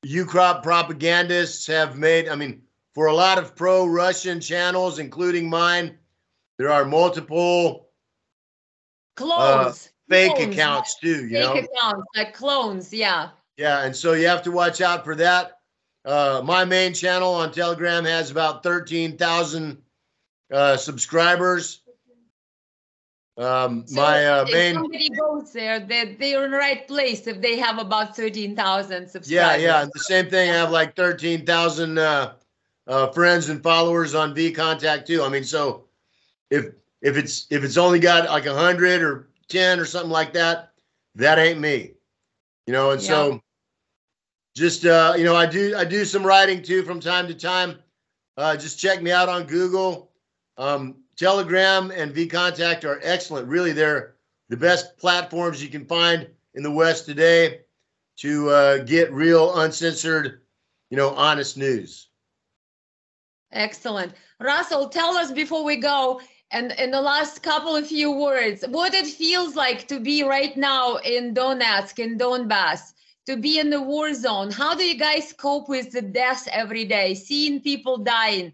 S2: Ukraine propagandists have made, I mean, for a lot of pro-Russian channels, including mine, there are multiple fake accounts too,
S1: fake accounts, like clones, yeah.
S2: Yeah, and so you have to watch out for that. My main channel on Telegram has about 13,000 subscribers. If
S1: somebody goes there, they're in the right place if they have about 13,000 subscribers.
S2: Yeah, and the same thing. I have like 13,000 friends and followers on VContact too. I mean, so if it's only got like 100 or 10 or something like that, that ain't me. And so just I do some writing too from time to time. Just check me out on Google. Telegram and VContact are excellent. Really, they're the best platforms you can find in the West today to get real, uncensored, honest news.
S1: Excellent. Russell, tell us before we go, and in the last couple of few words, what it feels like to be right now in Donetsk, in Donbass, to be in the war zone. How do you guys cope with the deaths every day, seeing people dying,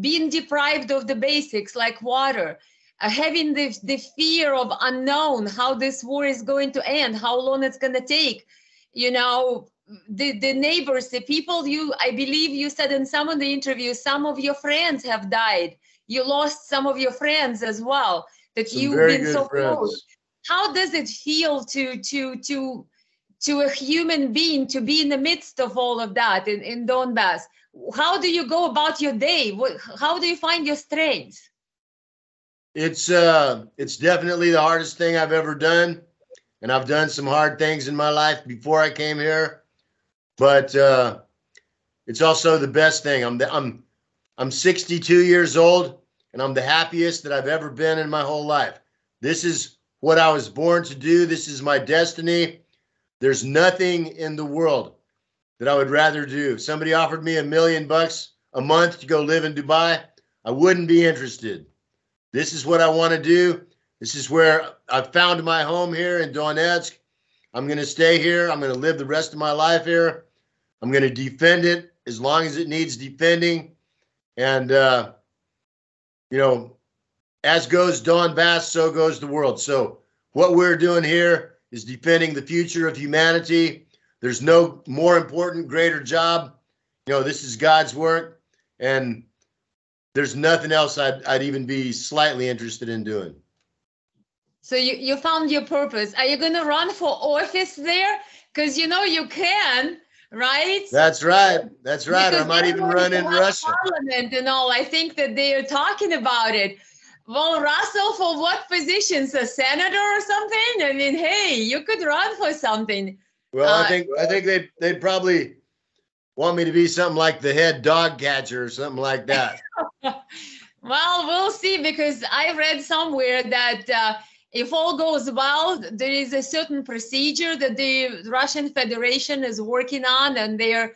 S1: being deprived of the basics like water, having the fear of unknown, how this war is going to end, how long it's going to take, the neighbors, the people I believe you said in some of the interviews, some of your friends have died. You lost some of your friends as well, that you've been so close. How does it feel to a human being to be in the midst of all of that in Donbass? How do you go about your day? How do you find your strength?
S2: It's definitely the hardest thing I've ever done, and I've done some hard things in my life before I came here, but it's also the best thing. I'm 62 years old, and I'm the happiest that I've ever been in my whole life. This is what I was born to do. This is my destiny. There's nothing in the world that I would rather do. If somebody offered me $1 million a month to go live in Dubai, I wouldn't be interested. This is what I want to do. This is where I found my home here in Donetsk. I'm going to stay here. I'm going to live the rest of my life here. I'm going to defend it as long as it needs defending. And, as goes Donbass, so goes the world. So what we're doing here is defending the future of humanity. There's no more important, greater job. This is God's work, and there's nothing else I'd even be slightly interested in doing.
S1: So you found your purpose. Are you going to run for office there? Because you can. right?
S2: That's right. That's right. Or I
S1: Because
S2: might
S1: they're
S2: even
S1: going
S2: run
S1: to
S2: in
S1: have
S2: Russia.
S1: parliament and all. I think that they are talking about it. Well, Russell, for what positions? A senator or something? I mean, hey, you could run for something.
S2: Well, I think they'd probably want me to be something like the head dog catcher or something like that.
S1: Well, we'll see, because I read somewhere that if all goes well, there is a certain procedure that the Russian Federation is working on, and they're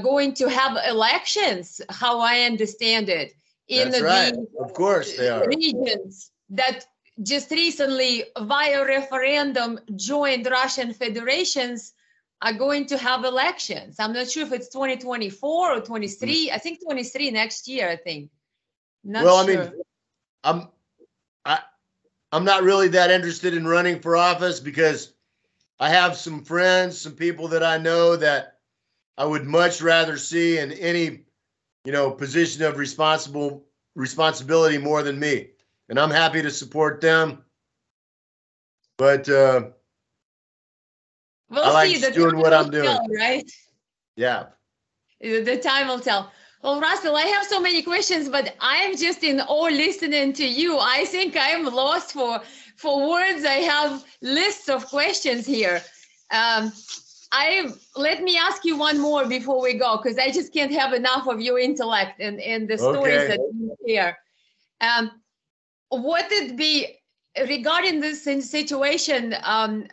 S1: going to have elections, how I understand it, in
S2: That's right. Of course they are.
S1: regions that just recently, via referendum, joined Russian federations are going to have elections. I'm not sure if it's 2024 or 23. I think 23 next year, I think. Not
S2: Well,
S1: sure.
S2: I mean, I'm not really that interested in running for office, because I have some friends, some people that I know that I would much rather see in any, position of responsibility more than me. And I'm happy to support them. But
S1: We'll
S2: I like
S1: see. The
S2: doing
S1: time
S2: what
S1: will
S2: I'm doing.
S1: tell, right?
S2: Yeah.
S1: The time will tell. Well, Russell, I have so many questions, but I'm just in awe listening to you. I think I'm lost for words. I have lists of questions here. Let me ask you one more before we go, because I just can't have enough of your intellect and the stories that you hear. What would be regarding this situation,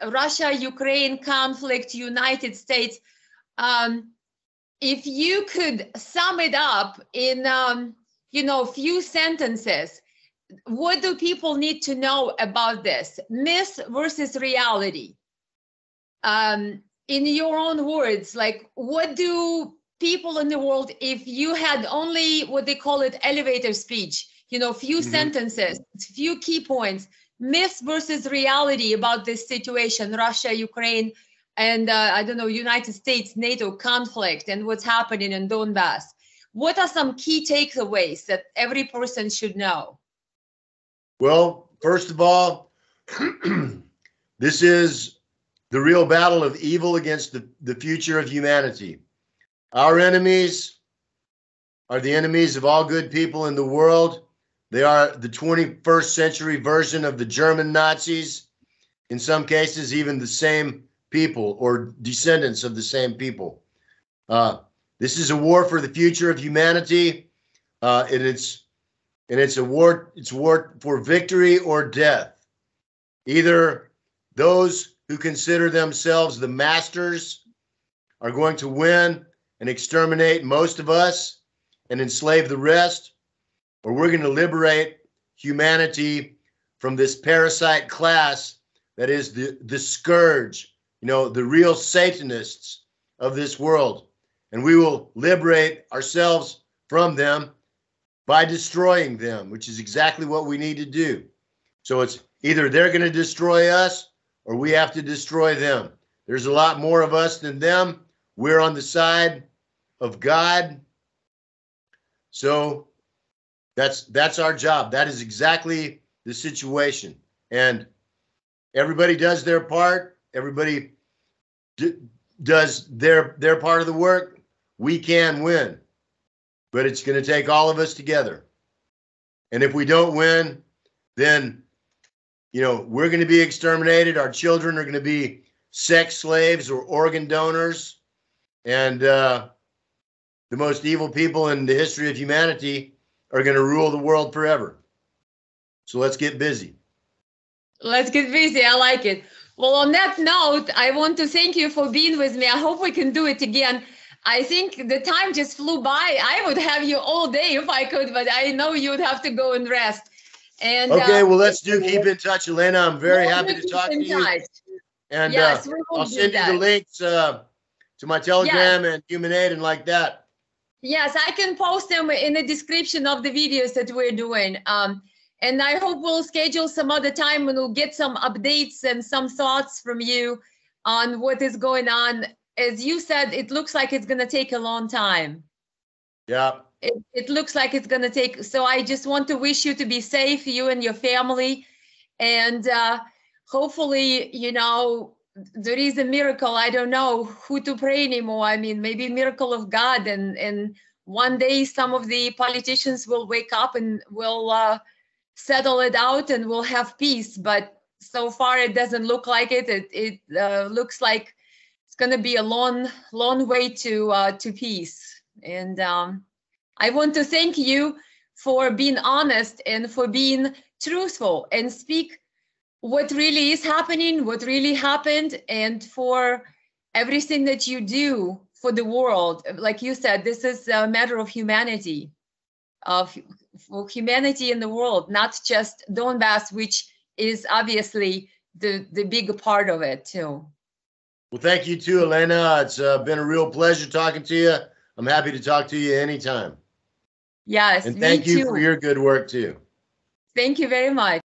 S1: Russia-Ukraine conflict, United States? If you could sum it up in, few sentences, what do people need to know about this? Myth versus reality. In your own words, like, what do people in the world, if you had only what they call it elevator speech, few sentences, few key points, myth versus reality about this situation, Russia, Ukraine, and I don't know, United States, NATO conflict, and what's happening in Donbass. What are some key takeaways that every person should know?
S2: Well, first of all, this is the real battle of evil against the future of humanity. Our enemies are the enemies of all good people in the world. They are the 21st century version of the German Nazis, in some cases even the same people or descendants of the same people. This is a war for the future of humanity, and it's a war. It's a war for victory or death. Either those who consider themselves the masters are going to win and exterminate most of us and enslave the rest, or we're going to liberate humanity from this parasite class that is the scourge, the real Satanists of this world. And we will liberate ourselves from them by destroying them, which is exactly what we need to do. So it's either they're going to destroy us or we have to destroy them. There's a lot more of us than them. We're on the side of God. So that's our job. That is exactly the situation. And everybody does their part. Everybody does their part of the work. We can win. But it's going to take all of us together. And if we don't win, then, we're going to be exterminated. Our children are going to be sex slaves or organ donors. And the most evil people in the history of humanity are going to rule the world forever. So let's get busy.
S1: Let's get busy. I like it. Well, on that note, I want to thank you for being with me. I hope we can do it again. I think the time just flew by. I would have you all day if I could, but I know you'd have to go and rest. And
S2: okay, well, keep in touch, Elena. I'm very happy to talk to you. And
S1: yes,
S2: I'll send you the links to my Telegram and Human Aid and like that.
S1: Yes, I can post them in the description of the videos that we're doing. And I hope we'll schedule some other time and we'll get some updates and some thoughts from you on what is going on. As you said, it looks like it's going to take a long time.
S2: Yeah.
S1: It looks like it's going to take. So I just want to wish you to be safe, you and your family. And hopefully, there is a miracle. I don't know who to pray anymore. I mean, maybe miracle of God, and one day some of the politicians will wake up and will settle it out and we'll have peace. But so far it doesn't look like it. It looks like it's going to be a long way to peace. And I want to thank you for being honest and for being truthful and speak what really is happening, what really happened, and for everything that you do for the world. Like you said, this is a matter of humanity, for humanity in the world, not just Donbass, which is obviously the big part of it too.
S2: Well, thank you too, Elena. It's been a real pleasure talking to you. I'm happy to talk to you anytime.
S1: Yes,
S2: and thank you
S1: too.
S2: for your good work too.
S1: Thank you very much.